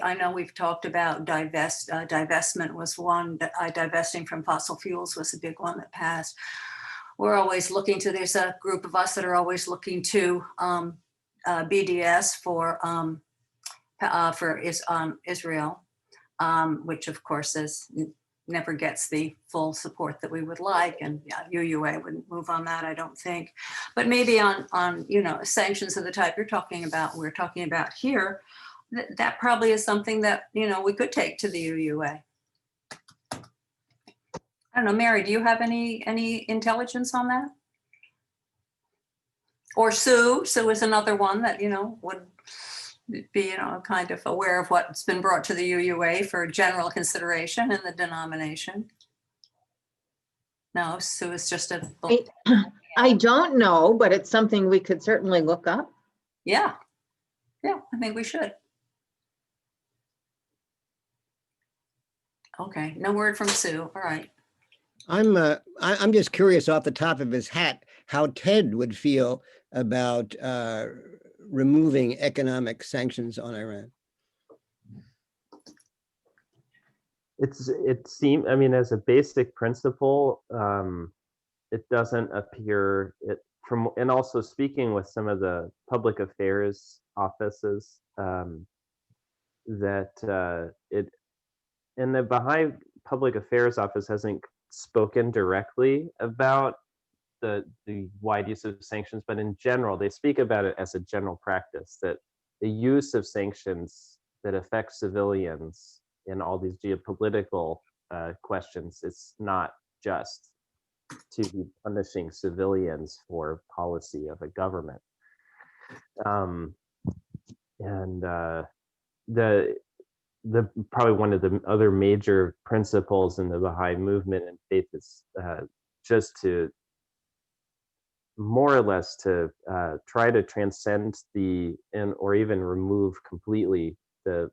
Speaker 5: I know we've talked about divestment was one, divesting from fossil fuels was a big one that passed. We're always looking to, there's a group of us that are always looking to BDS for Israel, which of course is never gets the full support that we would like. And yeah, UUA wouldn't move on that, I don't think. But maybe on sanctions of the type we're talking about here, that probably is something that, we could take to the UUA. I don't know, Mary, do you have any intelligence on that? Or Sue is another one that, would be, kind of aware of what's been brought to the UUA for general consideration in the denomination. No, Sue is just a.
Speaker 7: I don't know, but it's something we could certainly look up.
Speaker 5: Yeah, I think we should. Okay, no word from Sue, all right.
Speaker 9: I'm just curious off the top of his hat how Ted would feel about removing economic sanctions on Iran.
Speaker 1: It seems, I mean, as a basic principle, it doesn't appear and also speaking with some of the public affairs offices, that and the Baha'i Public Affairs Office hasn't spoken directly about the wide use of sanctions, but in general, they speak about it as a general practice that the use of sanctions that affect civilians in all these geopolitical questions, it's not just to be punishing civilians for policy of a government. The probably one of the other major principles in the Baha'i movement and faith is just to more or less to try to transcend or even remove completely the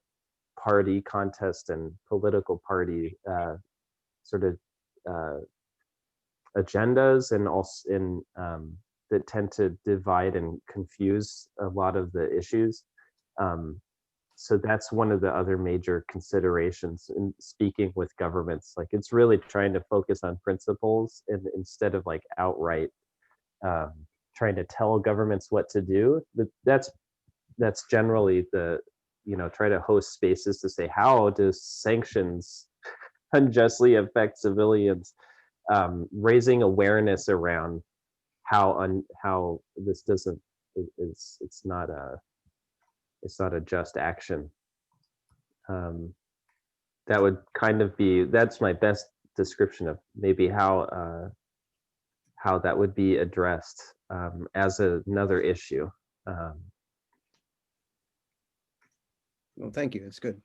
Speaker 1: party contest and political party sort of agendas, and also that tend to divide and confuse a lot of the issues. So that's one of the other major considerations in speaking with governments. Like, it's really trying to focus on principles instead of like outright trying to tell governments what to do. That's generally the, try to host spaces to say, how does sanctions unjustly affect civilians? Raising awareness around how this doesn't, it's not a just action. That would kind of be, that's my best description of maybe how that would be addressed as another issue.
Speaker 9: Well, thank you. That's good.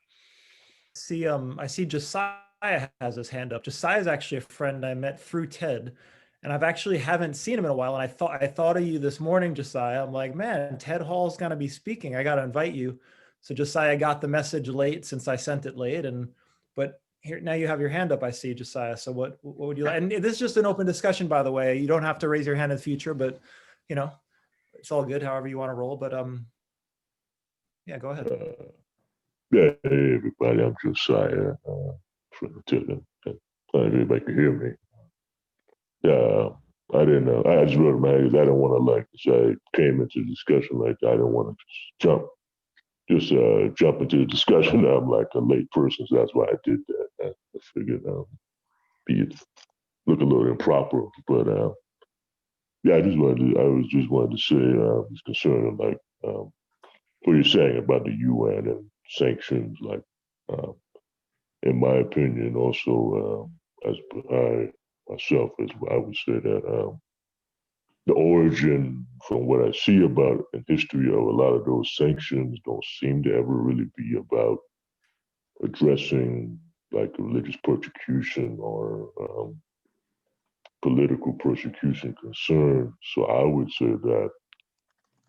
Speaker 2: I see Josiah has his hand up. Josiah is actually a friend I met through TED, and I've actually haven't seen him in a while. And I thought of you this morning, Josiah. I'm like, man, Ted Hall's going to be speaking. I got to invite you. So Josiah got the message late since I sent it late, but here now you have your hand up. I see, Josiah. So what would you like? And this is just an open discussion, by the way. You don't have to raise your hand in the future, but it's all good. However you want to roll. But yeah, go ahead.
Speaker 10: Yeah, hey everybody, I'm Josiah from TED. Everybody can hear me. Yeah, I didn't know. I just wrote my head. I don't want to I came into the discussion like that. I don't want to jump into the discussion. I'm like a late person, so that's why I did that. I figured look a little improper, but yeah, I just wanted to say I was concerned like what you're saying about the UN and sanctions. Like in my opinion, also as I myself, as I would say that the origin, from what I see about in history of a lot of those sanctions, don't seem to ever really be about addressing like religious persecution or political persecution concern. So I would say that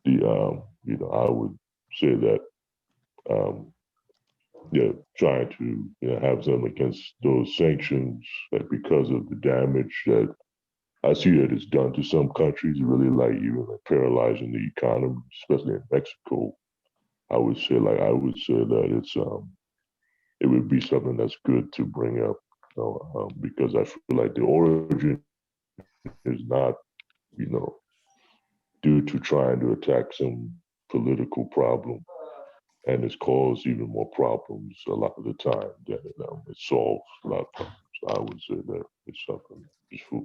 Speaker 10: I would say that trying to have something against those sanctions, like because of the damage that I see that it's done to some countries, really like even like paralyzing the economy, especially in Mexico. I would say that it's it would be something that's good to bring up, because I feel like the origin is not, due to trying to attack some political problem, and it's caused even more problems a lot of the time than it solves a lot of problems. So I would say that it's something just for,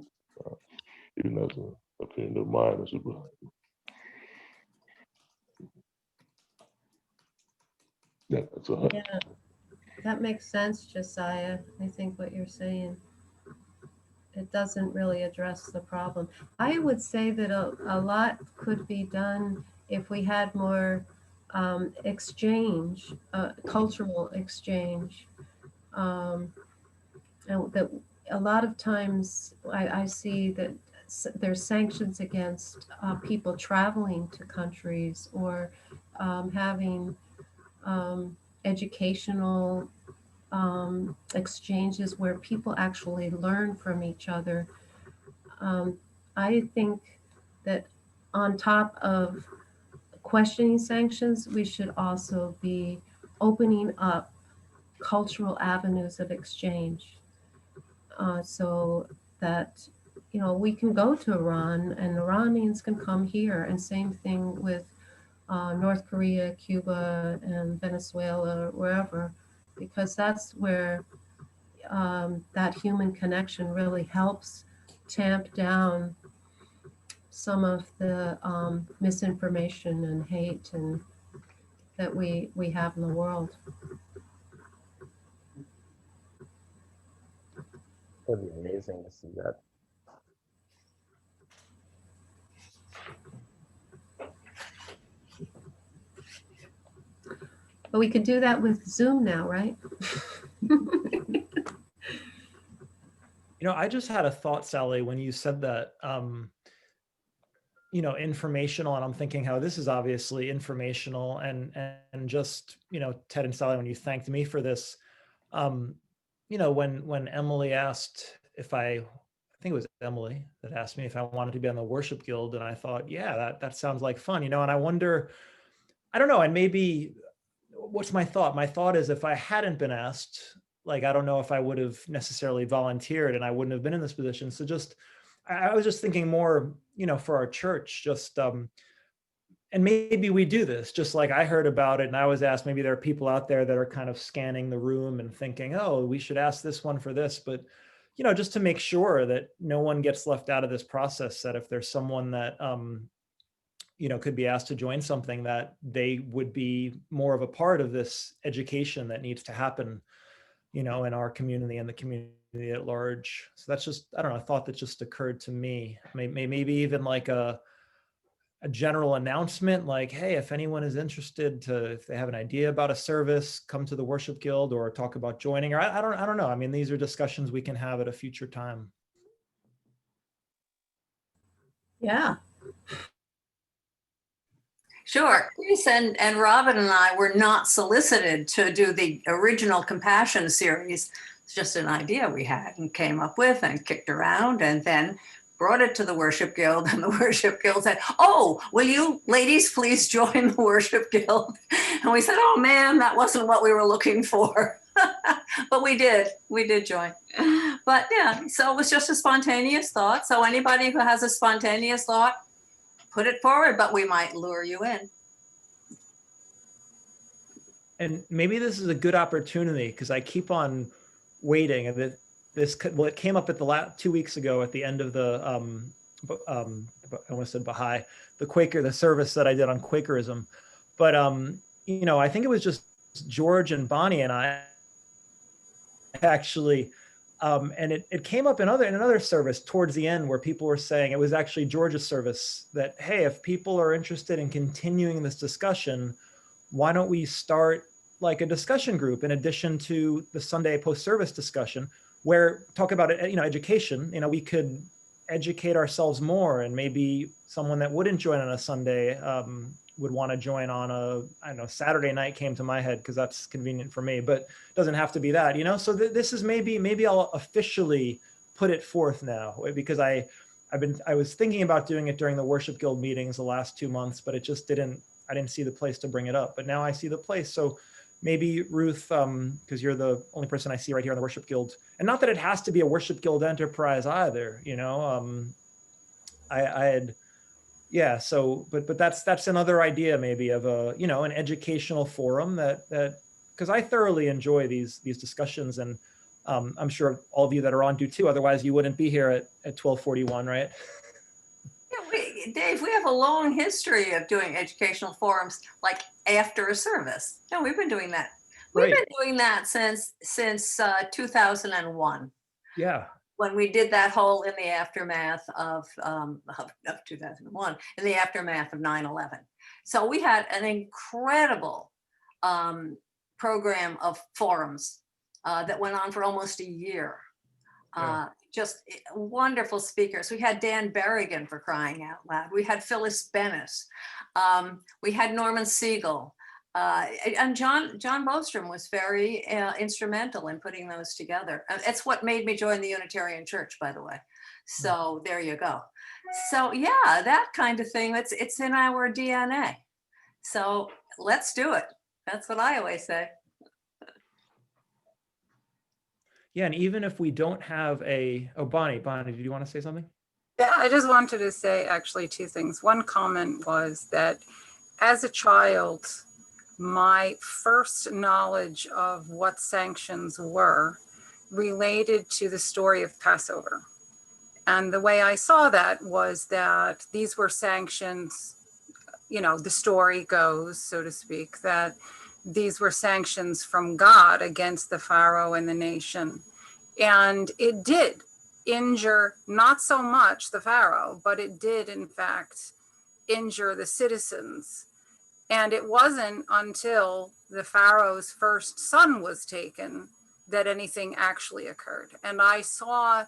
Speaker 10: even as an opinion of mine as a Baha'i. Yeah, that's a
Speaker 3: Yeah, that makes sense, Josiah. I think what you're saying, it doesn't really address the problem. I would say that a lot could be done if we had more exchange, cultural exchange. And that a lot of times I see that there's sanctions against people traveling to countries or having educational exchanges where people actually learn from each other. I think that on top of questioning sanctions, we should also be opening up cultural avenues of exchange, so that we can go to Iran and Iranians can come here, and same thing with North Korea, Cuba, and Venezuela, wherever, because that's where that human connection really helps tamp down some of the misinformation and hate and that we have in the world.
Speaker 1: It'd be amazing to see that.
Speaker 3: But we could do that with Zoom now, right?
Speaker 2: I just had a thought, Sally, when you said that, informational, and I'm thinking how this is obviously informational, and just, Ted and Sally, when you thanked me for this, when Emily asked if I think it was Emily that asked me if I wanted to be on the worship guild, and I thought, yeah, that sounds like fun, and I wonder, I don't know, and maybe, what's my thought? My thought is, if I hadn't been asked, I don't know if I would have necessarily volunteered and I wouldn't have been in this position. So I was just thinking more, for our church, just, and maybe we do this, just like I heard about it and I was asked, maybe there are people out there that are kind of scanning the room and thinking, oh, we should ask this one for this, but, just to make sure that no one gets left out of this process, that if there's someone that, could be asked to join something, that they would be more of a part of this education that needs to happen, in our community and the community at large. So that's just, I don't know, a thought that just occurred to me. Maybe even like a general announcement, like, hey, if anyone is interested if they have an idea about a service, come to the worship guild or talk about joining, or I don't know. I mean, these are discussions we can have at a future time.
Speaker 3: Yeah.
Speaker 5: Sure. Chris and Robin and I were not solicited to do the original Compassion series. It's just an idea we had and came up with and kicked around, and then brought it to the worship guild, and the worship guild said, oh, will you ladies please join the worship guild? And we said, oh man, that wasn't what we were looking for. But we did join. But yeah, so it was just a spontaneous thought. So anybody who has a spontaneous thought, put it forward, but we might lure you in.
Speaker 2: And maybe this is a good opportunity, because I keep on waiting, and it came up at the 2 weeks ago at the end of the I almost said Baha'i, the service that I did on Quakerism. But I think it was just George and Bonnie and I actually, and it came up in another service towards the end, where people were saying, it was actually George's service, that, hey, if people are interested in continuing this discussion, why don't we start like a discussion group in addition to the Sunday post-service discussion, where talk about education. We could educate ourselves more, and maybe someone that wouldn't join on a Sunday would want to join on a Saturday night came to my head, because that's convenient for me, but it doesn't have to be that, So this is maybe I'll officially put it forth now, because I was thinking about doing it during the worship guild meetings the last 2 months, but I didn't see the place to bring it up, but now I see the place. So maybe Ruth, because you're the only person I see right here in the worship guild, and not that it has to be a worship guild enterprise either, I had, yeah. So, but that's another idea maybe of an educational forum that because I thoroughly enjoy these discussions, and I'm sure all of you that are on do too. Otherwise, you wouldn't be here at 12:41, right?
Speaker 5: Yeah, Dave, we have a long history of doing educational forums like after a service. No, we've been doing that. We've
Speaker 2: Right.
Speaker 5: been doing that since 2001.
Speaker 2: Yeah.
Speaker 5: When we did that whole in the aftermath of 2001, in the aftermath of 9/11. So we had an incredible program of forums that went on for almost a year.
Speaker 2: Yeah.
Speaker 5: Just wonderful speakers. We had Dan Berrigan, for crying out loud. We had Phyllis Bennis. We had Norman Siegel. And John Bostrom was very instrumental in putting those together. It's what made me join the Unitarian Church, by the way. So there you go. So yeah, that kind of thing, it's in our DNA. So let's do it. That's what I always say.
Speaker 2: Yeah, and even if we don't have Bonnie, did you want to say something?
Speaker 8: Yeah, I just wanted to say actually two things. One comment was that as a child, my first knowledge of what sanctions were related to the story of Passover. And the way I saw that was that these were sanctions, the story goes, so to speak, that these were sanctions from God against the Pharaoh and the nation. And it did injure not so much the Pharaoh, but it did in fact injure the citizens. And it wasn't until the Pharaoh's first son was taken that anything actually occurred. And I saw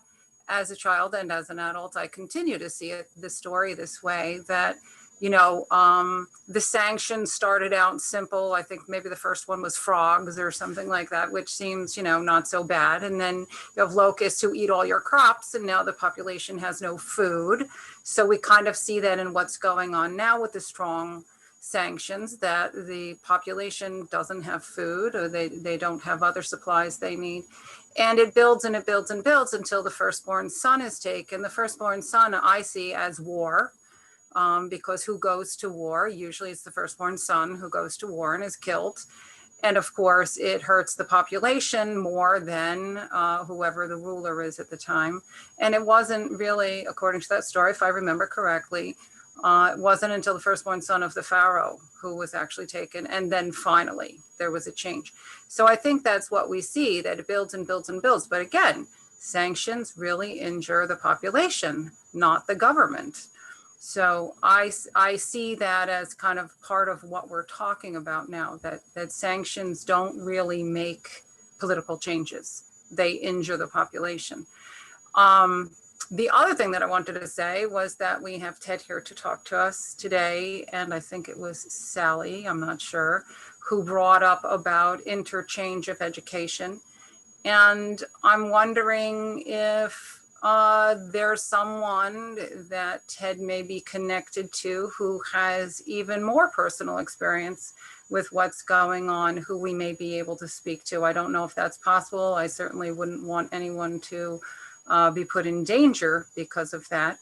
Speaker 8: as a child and as an adult, I continue to see the story this way, that the sanctions started out simple. I think maybe the first one was frogs or something like that, which seems, not so bad. And then you have locusts who eat all your crops, and now the population has no food. So we kind of see that in what's going on now with the strong sanctions, that the population doesn't have food, or they don't have other supplies they need. And it builds and it builds and builds until the firstborn son is taken. The firstborn son I see as war. Because who goes to war? Usually it's the firstborn son who goes to war and is killed. And of course, it hurts the population more than whoever the ruler is at the time. And it wasn't really, according to that story, if I remember correctly, it wasn't until the firstborn son of the Pharaoh who was actually taken. And then finally, there was a change. So I think that's what we see, that it builds and builds and builds. But again, sanctions really injure the population, not the government. So I see that as kind of part of what we're talking about now, that sanctions don't really make political changes. They injure the population. The other thing that I wanted to say was that we have Ted here to talk to us today, and I think it was Sally, I'm not sure, who brought up about interchange of education. And I'm wondering if there's someone that Ted may be connected to who has even more personal experience with what's going on, who we may be able to speak to. I don't know if that's possible. I certainly wouldn't want anyone to be put in danger because of that.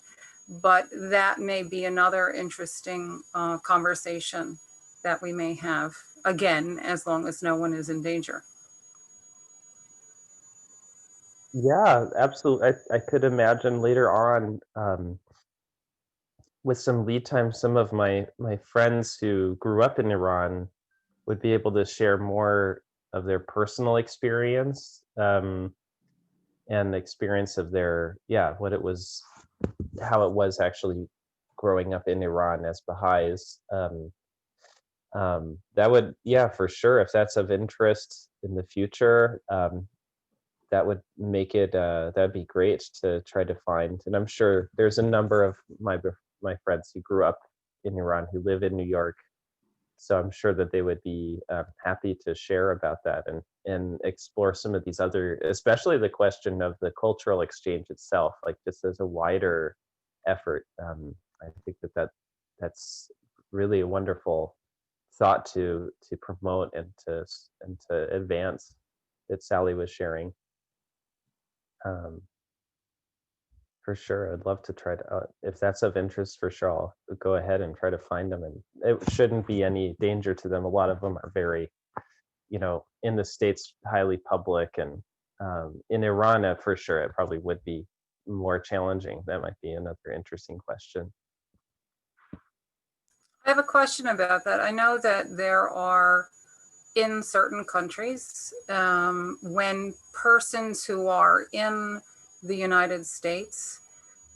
Speaker 8: But that may be another interesting conversation that we may have, again, as long as no one is in danger.
Speaker 1: Yeah, absolutely. I could imagine later on, with some lead time, some of my friends who grew up in Iran would be able to share more of their personal experience, and experience of their, what it was, how it was actually growing up in Iran as Baha'is. That would, for sure, if that's of interest in the future, that would make it, that'd be great to try to find. And I'm sure there's a number of my friends who grew up in Iran who live in New York. So I'm sure that they would be happy to share about that and explore some of these other, especially the question of the cultural exchange itself, like just as a wider effort. I think that's really a wonderful thought to promote and to advance that Sally was sharing. For sure, I'd love to try to, if that's of interest, for sure, I'll go ahead and try to find them, and it shouldn't be any danger to them. A lot of them are very, in the States, highly public, and In Iran, for sure, it probably would be more challenging. That might be another interesting question.
Speaker 8: I have a question about that. I know that there are, in certain countries, when persons who are in the United States,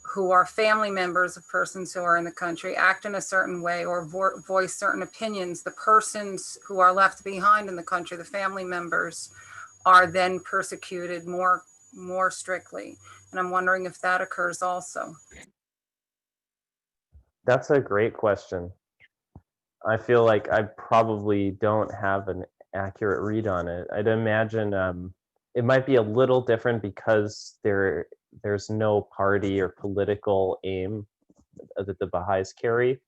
Speaker 8: who are family members of persons who are in the country, act in a certain way or voice certain opinions, the persons who are left behind in the country, the family members, are then persecuted more strictly. And I'm wondering if that occurs also.
Speaker 1: That's a great question. I feel like I probably don't have an accurate read on it. I'd imagine it might be a little different because there's no party or political aim that the Baha'is carry.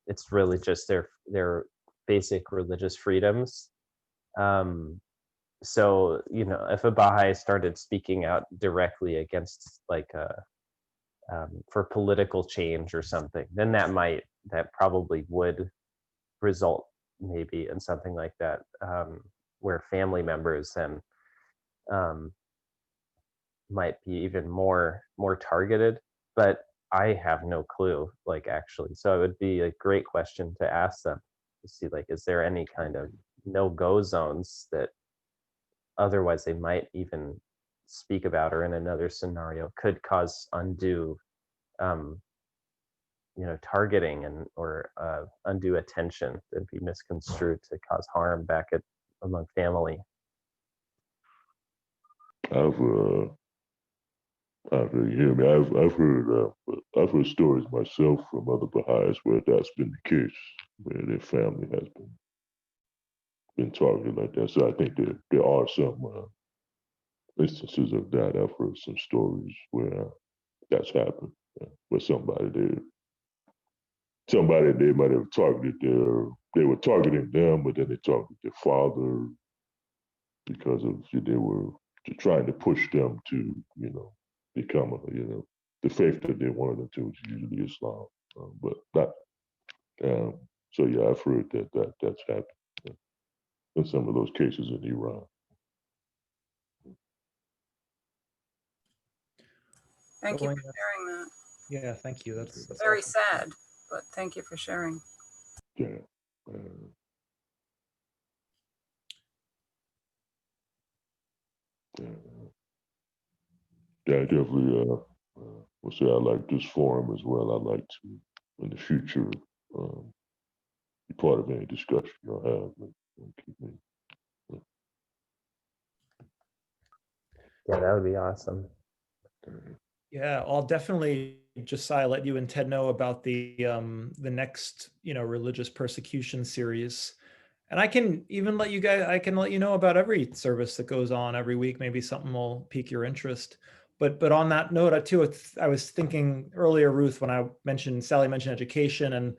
Speaker 1: It's really just their basic religious freedoms. So, you know, if a Baha'i started speaking out directly against like for political change or something, then that probably would result maybe in something like that, where family members then might be even more targeted. But I have no clue, like, actually. So it would be a great question to ask them to see, like, is there any kind of no-go zones that otherwise they might even speak about, or in another scenario could cause undue targeting or undue attention that'd be misconstrued to cause harm back among family.
Speaker 10: I've heard stories myself from other Baha'is where that's been the case, where their family has been targeted like that. So I think there are some instances of that. I've heard some stories where that's happened, where somebody they might have targeted they were targeting them, but then they targeted their father because they were trying to push them to, become the faith that they wanted them to, which is usually Islam. But not, so yeah, I've heard that's happened in some of those cases in Iran.
Speaker 8: Thank you for sharing that.
Speaker 2: Yeah, thank you. That's
Speaker 8: very
Speaker 2: awesome.
Speaker 8: sad, but thank you for sharing.
Speaker 10: Yeah. Yeah, I definitely will say I like this forum as well. I'd like to, in the future, be part of any discussion you'll have.
Speaker 1: Yeah, that would be awesome.
Speaker 2: Yeah, I'll definitely, Josiah, let you and Ted know about the next, religious persecution series. And I can even let you know about every service that goes on every week. Maybe something will pique your interest. But on that note, I was thinking earlier, Ruth, when Sally mentioned education,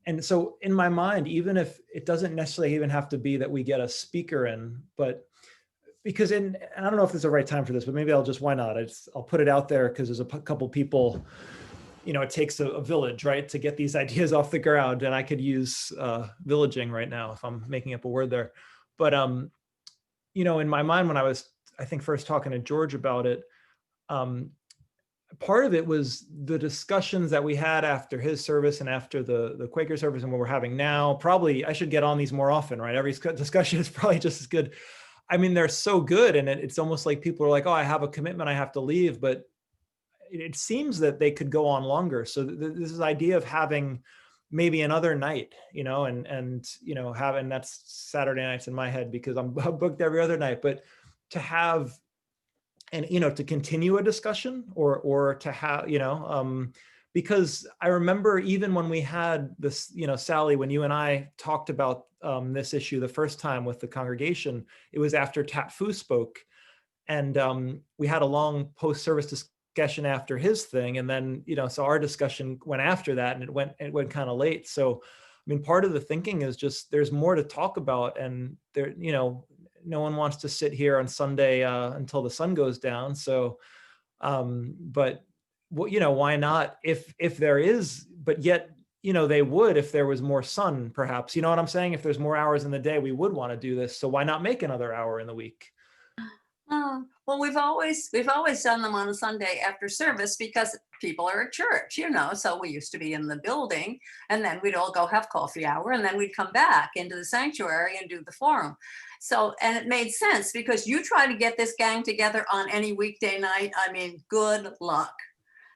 Speaker 2: and so in my mind, even if it doesn't necessarily even have to be that we get a speaker in, but because and I don't know if this is the right time for this, but maybe why not? I'll put it out there because there's a couple people, it takes a village, right, to get these ideas off the ground. And I could use villaging right now if I'm making up a word there. But, in my mind, when I was, I think, first talking to George about it, part of it was the discussions that we had after his service and after the Quaker service and what we're having now. Probably I should get on these more often, right? Every discussion is probably just as good. I mean, they're so good. And it's almost like people are like, oh, I have a commitment, I have to leave. But it seems that they could go on longer. So this is idea of having maybe another night, and having, that's Saturday nights in my head because I'm booked every other night, but to have, and, to continue a discussion or to have, because I remember even when we had this, Sally, when you and I talked about this issue the first time with the congregation, it was after Tat Fu spoke, and we had a long post-service discussion after his thing, and then so our discussion went after that, and it went kind of late. So I mean, part of the thinking is just there's more to talk about, and there, no one wants to sit here on Sunday until the sun goes down. So but why not if there is, but yet they would if there was more sun, perhaps, what I'm saying? If there's more hours in the day, we would want to do this. So why not make another hour in the week?
Speaker 5: Well, we've always done them on a Sunday after service because people are at church, so we used to be in the building and then we'd all go have coffee hour and then we'd come back into the sanctuary and do the forum. So, and it made sense because you try to get this gang together on any weekday night, I mean, good luck.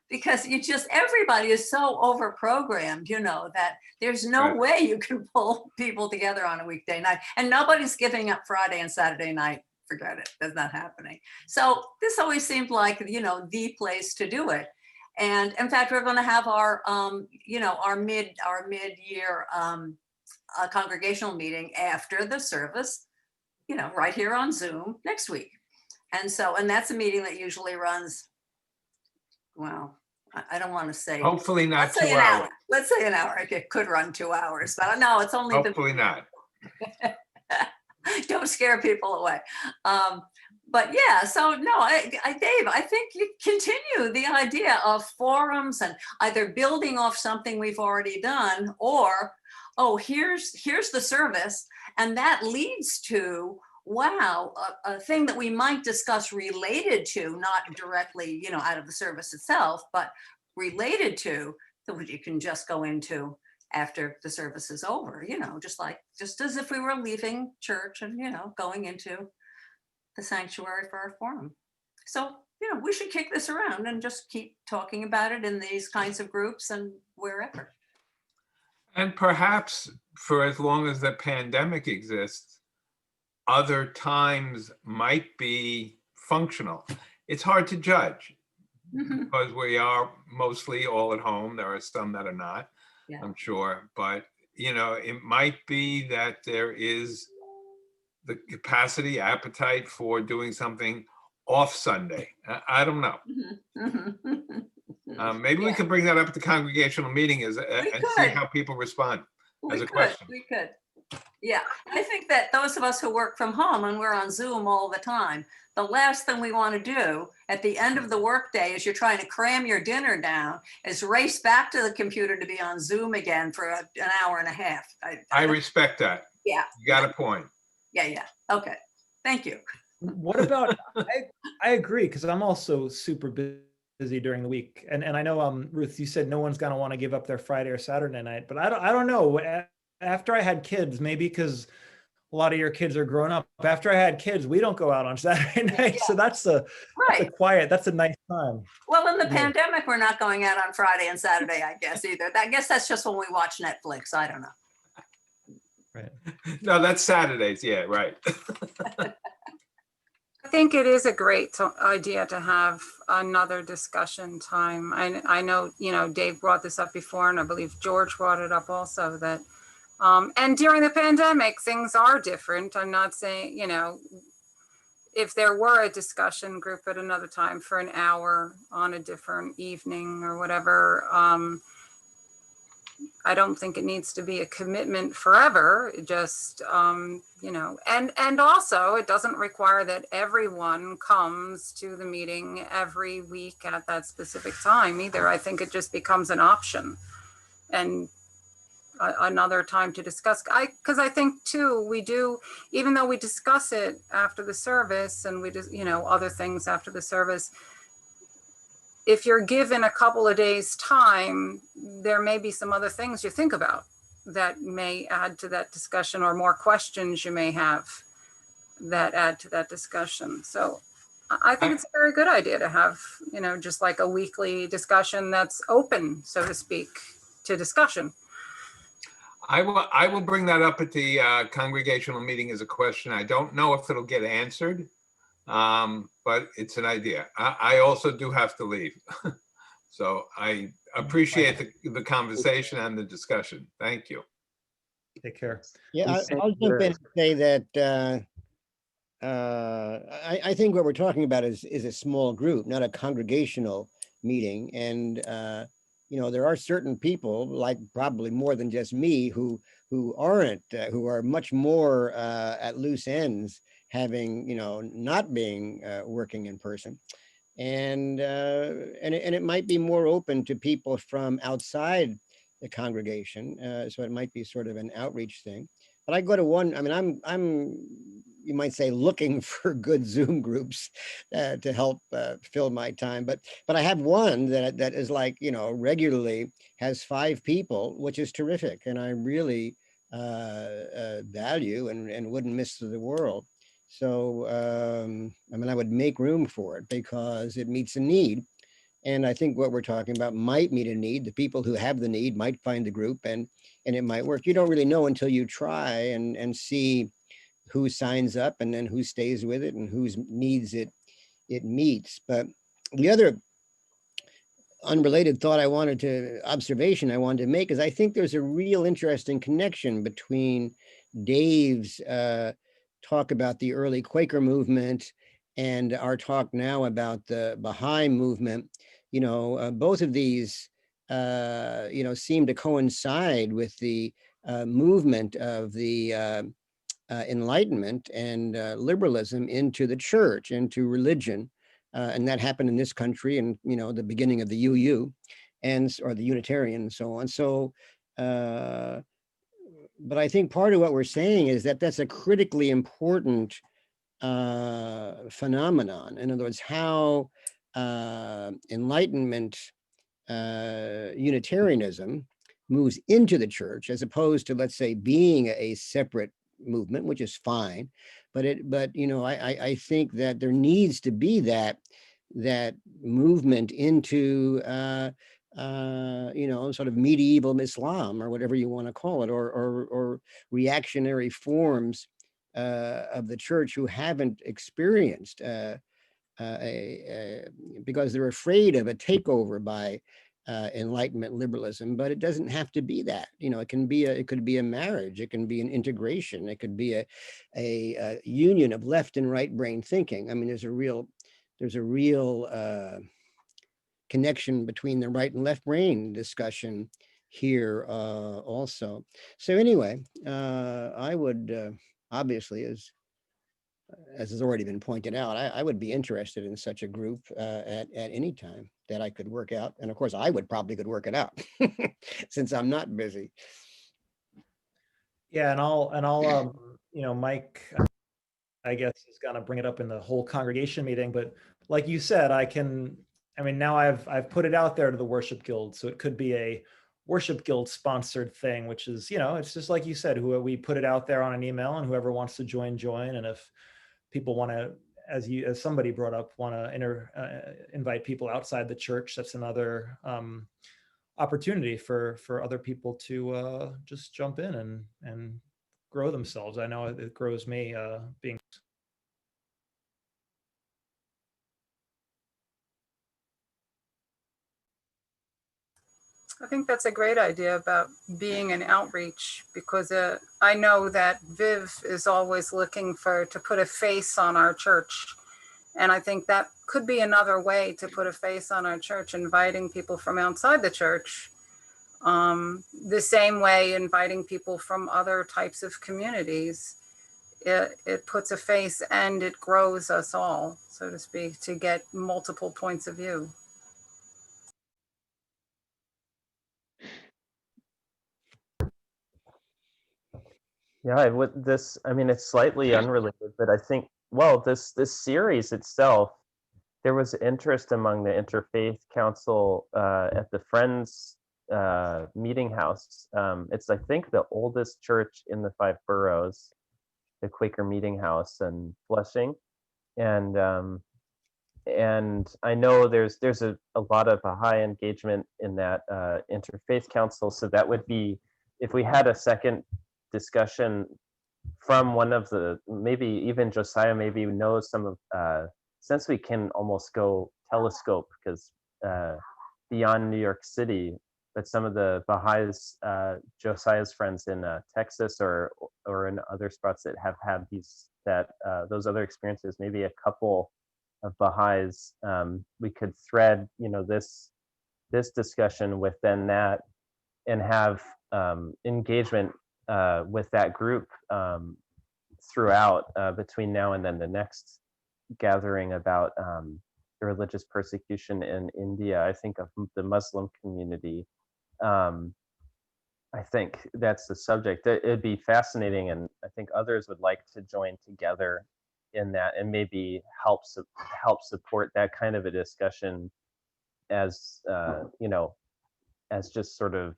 Speaker 5: Because everybody is so over programmed, that there's no
Speaker 4: Right.
Speaker 5: way you can pull people together on a weekday night, and nobody's giving up Friday and Saturday night. Forget it, that's not happening. So this always seemed like, the place to do it. And in fact, we're going to have our, our mid-year congregational meeting after the service, right here on Zoom next week. And that's a meeting that usually runs, well, I don't want to say.
Speaker 4: Hopefully not
Speaker 5: Let's say
Speaker 4: 2
Speaker 5: an
Speaker 4: hours.
Speaker 5: hour. Let's say an hour. It could run 2 hours, but no, it's only
Speaker 4: Hopefully not.
Speaker 5: Don't scare people away. But yeah, so no, Dave, I think you continue the idea of forums and either building off something we've already done, or, oh, here's the service, and that leads to, wow, a thing that we might discuss related to, not directly, out of the service itself, but related to, so you can just go into after the service is over, just as if we were leaving church and, going into the sanctuary for our forum. So, we should kick this around and just keep talking about it in these kinds of groups and wherever.
Speaker 4: And perhaps for as long as the pandemic exists, other times might be functional. It's hard to judge because we are mostly all at home. There are some that are not,
Speaker 5: Yeah.
Speaker 4: I'm sure, but it might be that there is the capacity, appetite for doing something off Sunday. I don't know. Maybe we
Speaker 5: Yeah.
Speaker 4: could bring that up at the congregational meeting and see
Speaker 5: could.
Speaker 4: how people respond. As a
Speaker 5: We
Speaker 4: question.
Speaker 5: could. Yeah, I think that those of us who work from home and we're on Zoom all the time, the last thing we want to do at the end of the workday as you're trying to cram your dinner down is race back to the computer to be on Zoom again for an hour and a half.
Speaker 4: I respect that.
Speaker 5: Yeah.
Speaker 4: You got a point.
Speaker 5: Yeah. Okay. Thank you.
Speaker 2: What about, I agree, because I'm also super busy during the week. And I know, Ruth, you said no one's going to want to give up their Friday or Saturday night, but I don't know. After I had kids, maybe because a lot of your kids are grown up. After I had kids, we don't go out on Saturday night.
Speaker 5: Yeah.
Speaker 2: So that's a quiet, that's a nice time.
Speaker 5: Well, in the pandemic, we're not going out on Friday and Saturday, I guess, either. I guess that's just when we watch Netflix. I don't know.
Speaker 2: Right.
Speaker 4: No, that's Saturdays. Yeah, right.
Speaker 8: I think it is a great idea to have another discussion time. I know, Dave brought this up before, and I believe George brought it up also, that, and during the pandemic, things are different. I'm not saying, if there were a discussion group at another time for an hour on a different evening or whatever, I don't think it needs to be a commitment forever. It just, and also it doesn't require that everyone comes to the meeting every week at that specific time either. I think it just becomes an option and another time to discuss. Because I think too, we do, even though we discuss it after the service and we just, other things after the service, if you're given a couple of days time, there may be some other things you think about that may add to that discussion, or more questions you may have that add to that discussion. So I think it's a very good idea to have, just like a weekly discussion that's open, so to speak, to discussion.
Speaker 4: I will bring that up at the congregational meeting as a question. I don't know if it'll get answered. But it's an idea. I also do have to leave. So I appreciate the conversation and the discussion. Thank you.
Speaker 2: Take care.
Speaker 9: Yeah, I'll jump in and say that I think what we're talking about is a small group, not a congregational meeting. And there are certain people, like probably more than just me, who aren't, who are much more at loose ends, having, not being working in person. And it might be more open to people from outside the congregation. So it might be sort of an outreach thing. but I go to one. I mean, I'm you might say looking for good Zoom groups to help fill my time. But I have one that is like, you know, regularly has 5 people, which is terrific, and I really value and wouldn't miss for the world. So I mean, I would make room for it because it meets a need. And I think what we're talking about might meet a need. The people who have the need might find the group, and it might work. You don't really know until you try and see who signs up and then who stays with it and whose needs it meets. But the other unrelated observation I wanted to make is I think there's a real interesting connection between Dave's talk about the early Quaker movement and our talk now about the Baha'i movement. You know, both of these, you know, seem to coincide with the movement of the Enlightenment and liberalism into the church, into religion. And that happened in this country and, you know, the beginning of the UU or the Unitarian and so on. So, but I think part of what we're saying is that that's a critically important phenomenon. In other words, how Enlightenment Unitarianism moves into the church as opposed to, let's say, being a separate movement, which is fine. But you know, I think that there needs to be that movement into you know, sort of medieval Islam or whatever you want to call it, or reactionary forms of the church who haven't experienced because they're afraid of a takeover by Enlightenment liberalism. But it doesn't have to be that. You know, it could be a marriage, it can be an integration, it could be a union of left and right brain thinking. I mean, there's a real connection between the right and left brain discussion here also. So anyway, I would obviously, as has already been pointed out, I would be interested in such a group at any time that I could work out. And of course, I would probably could work it out since I'm not busy.
Speaker 2: Yeah, and I'll you know, Mike, I guess, is gonna bring it up in the whole congregation meeting. But like you said, I mean, now I've put it out there to the worship guild, so it could be a worship guild sponsored thing, which is, you know, it's just like you said, we put it out there on an email, and whoever wants to join. And if people want to, as somebody brought up, want to invite people outside the church, that's another opportunity for other people to just jump in and grow themselves. I know it grows me being.
Speaker 8: I think that's a great idea about being an outreach, because I know that Viv is always looking to put a face on our church. And I think that could be another way to put a face on our church, inviting people from outside the church. The same way inviting people from other types of communities. It puts a face and it grows us all, so to speak, to get multiple points of view.
Speaker 1: Yeah, I mean, it's slightly unrelated, but I think, well, this series itself, there was interest among the Interfaith Council at the Friends Meeting House. It's, I think, the oldest church in the 5 boroughs, the Quaker Meeting House in Flushing. And I know there's a lot of Baha'i engagement in that Interfaith Council. So that would be, if we had a second discussion from one of the, maybe even Josiah maybe knows some of, since we can almost go telescope, because beyond New York City, but some of the Baha'is, Josiah's friends in Texas or in other spots that have had those other experiences, maybe a couple of Baha'is, we could thread, you know, this discussion within that and have engagement with that group throughout between now and then the next gathering about the religious persecution in India, I think, of the Muslim community. I think that's the subject. It'd be fascinating, and I think others would like to join together in that, and maybe help support that kind of a discussion as as just sort of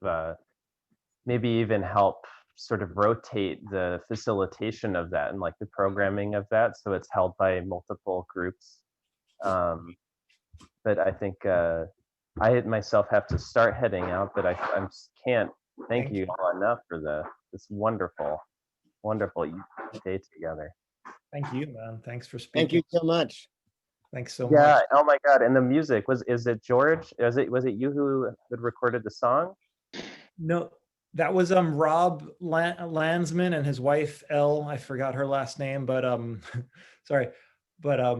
Speaker 1: maybe even help sort of rotate the facilitation of that and like the programming of that, so it's held by multiple groups. But I think I myself have to start heading out, but I can't thank you all enough for this wonderful day together.
Speaker 2: Thank you, man. Thanks for speaking.
Speaker 9: Thank you so much.
Speaker 2: Thanks so
Speaker 1: Yeah.
Speaker 2: much.
Speaker 1: Oh my God. And the music is it George? Was it you who had recorded the song?
Speaker 2: No, that was Rob Landsman and his wife Elle. I forgot her last name, but sorry, but I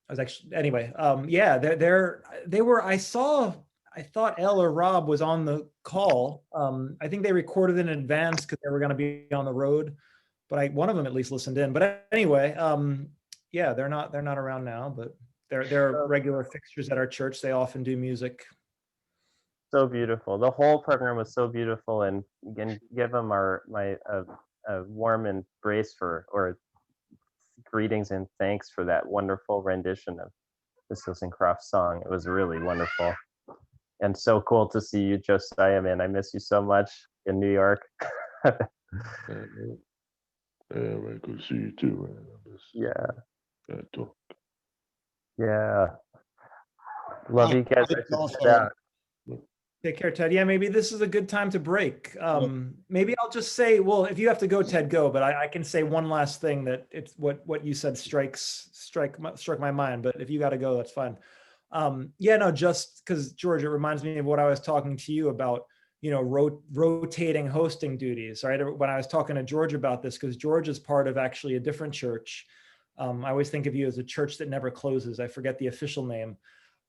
Speaker 2: was actually anyway. Yeah, they were. I thought Elle or Rob was on the call. I think they recorded in advance because they were going to be on the road, but one of them at least listened in. But anyway, yeah, they're not around now, but they're regular fixtures at our church. They often do music.
Speaker 1: So beautiful. The whole program was so beautiful, and again, give them my warm embrace or greetings and thanks for that wonderful rendition of the Sissencroft song. It was really wonderful, and so cool to see you, Josiah. Man, I miss you so much in New York.
Speaker 10: Yeah, man, good to see you too, man.
Speaker 1: Yeah.
Speaker 10: Talk.
Speaker 1: Yeah. Love you guys.
Speaker 2: Take care, Ted. Yeah, maybe this is a good time to break. Maybe I'll just say, well, if you have to go, Ted, go. But I can say one last thing that it's what you said struck my mind. But if you got to go, that's fine. Yeah, no, just because George, it reminds me of what I was talking to you about. Rotating hosting duties. Right, when I was talking to George about this, because George is part of actually a different church. I always think of you as a church that never closes. I forget the official name,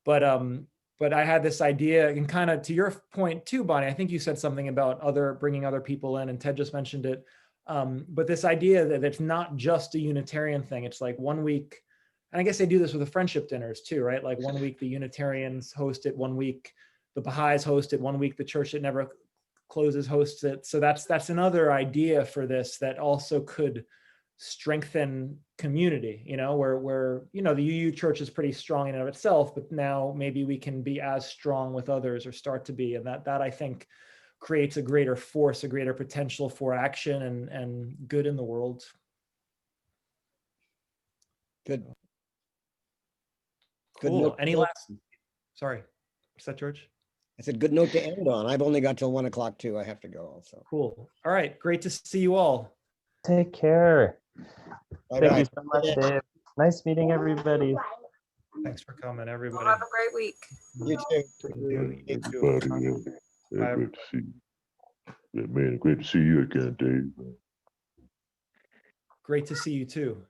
Speaker 2: but I had this idea, and kind of to your point too, Bonnie, I think you said something about bringing other people in, and Ted just mentioned it. But this idea that it's not just a Unitarian thing. It's like 1 week, and I guess they do this with the friendship dinners too, right? Like 1 week the Unitarians host it, 1 week the Bahá'ís host it, 1 week the church that never closes hosts it. So that's another idea for this that also could strengthen community, where the UU church is pretty strong in and of itself, but now maybe we can be as strong with others, or start to be, and that I think creates a greater force, a greater potential for action and good in the world.
Speaker 9: Good.
Speaker 2: Cool. Any last? Sorry, is that George?
Speaker 9: I said good note to end on. I've only got till 1 o'clock too. I have to go also.
Speaker 2: Cool. All right. Great to see you all.
Speaker 1: Take care.
Speaker 9: Bye-bye.
Speaker 1: Thank you so much, Dave. Nice meeting everybody.
Speaker 2: Thanks for coming, everybody.
Speaker 8: Have a great week.
Speaker 9: You too.
Speaker 10: Everybody, yeah, great to see you. Yeah, man, great to see you again, Dave.
Speaker 2: Great to see you too.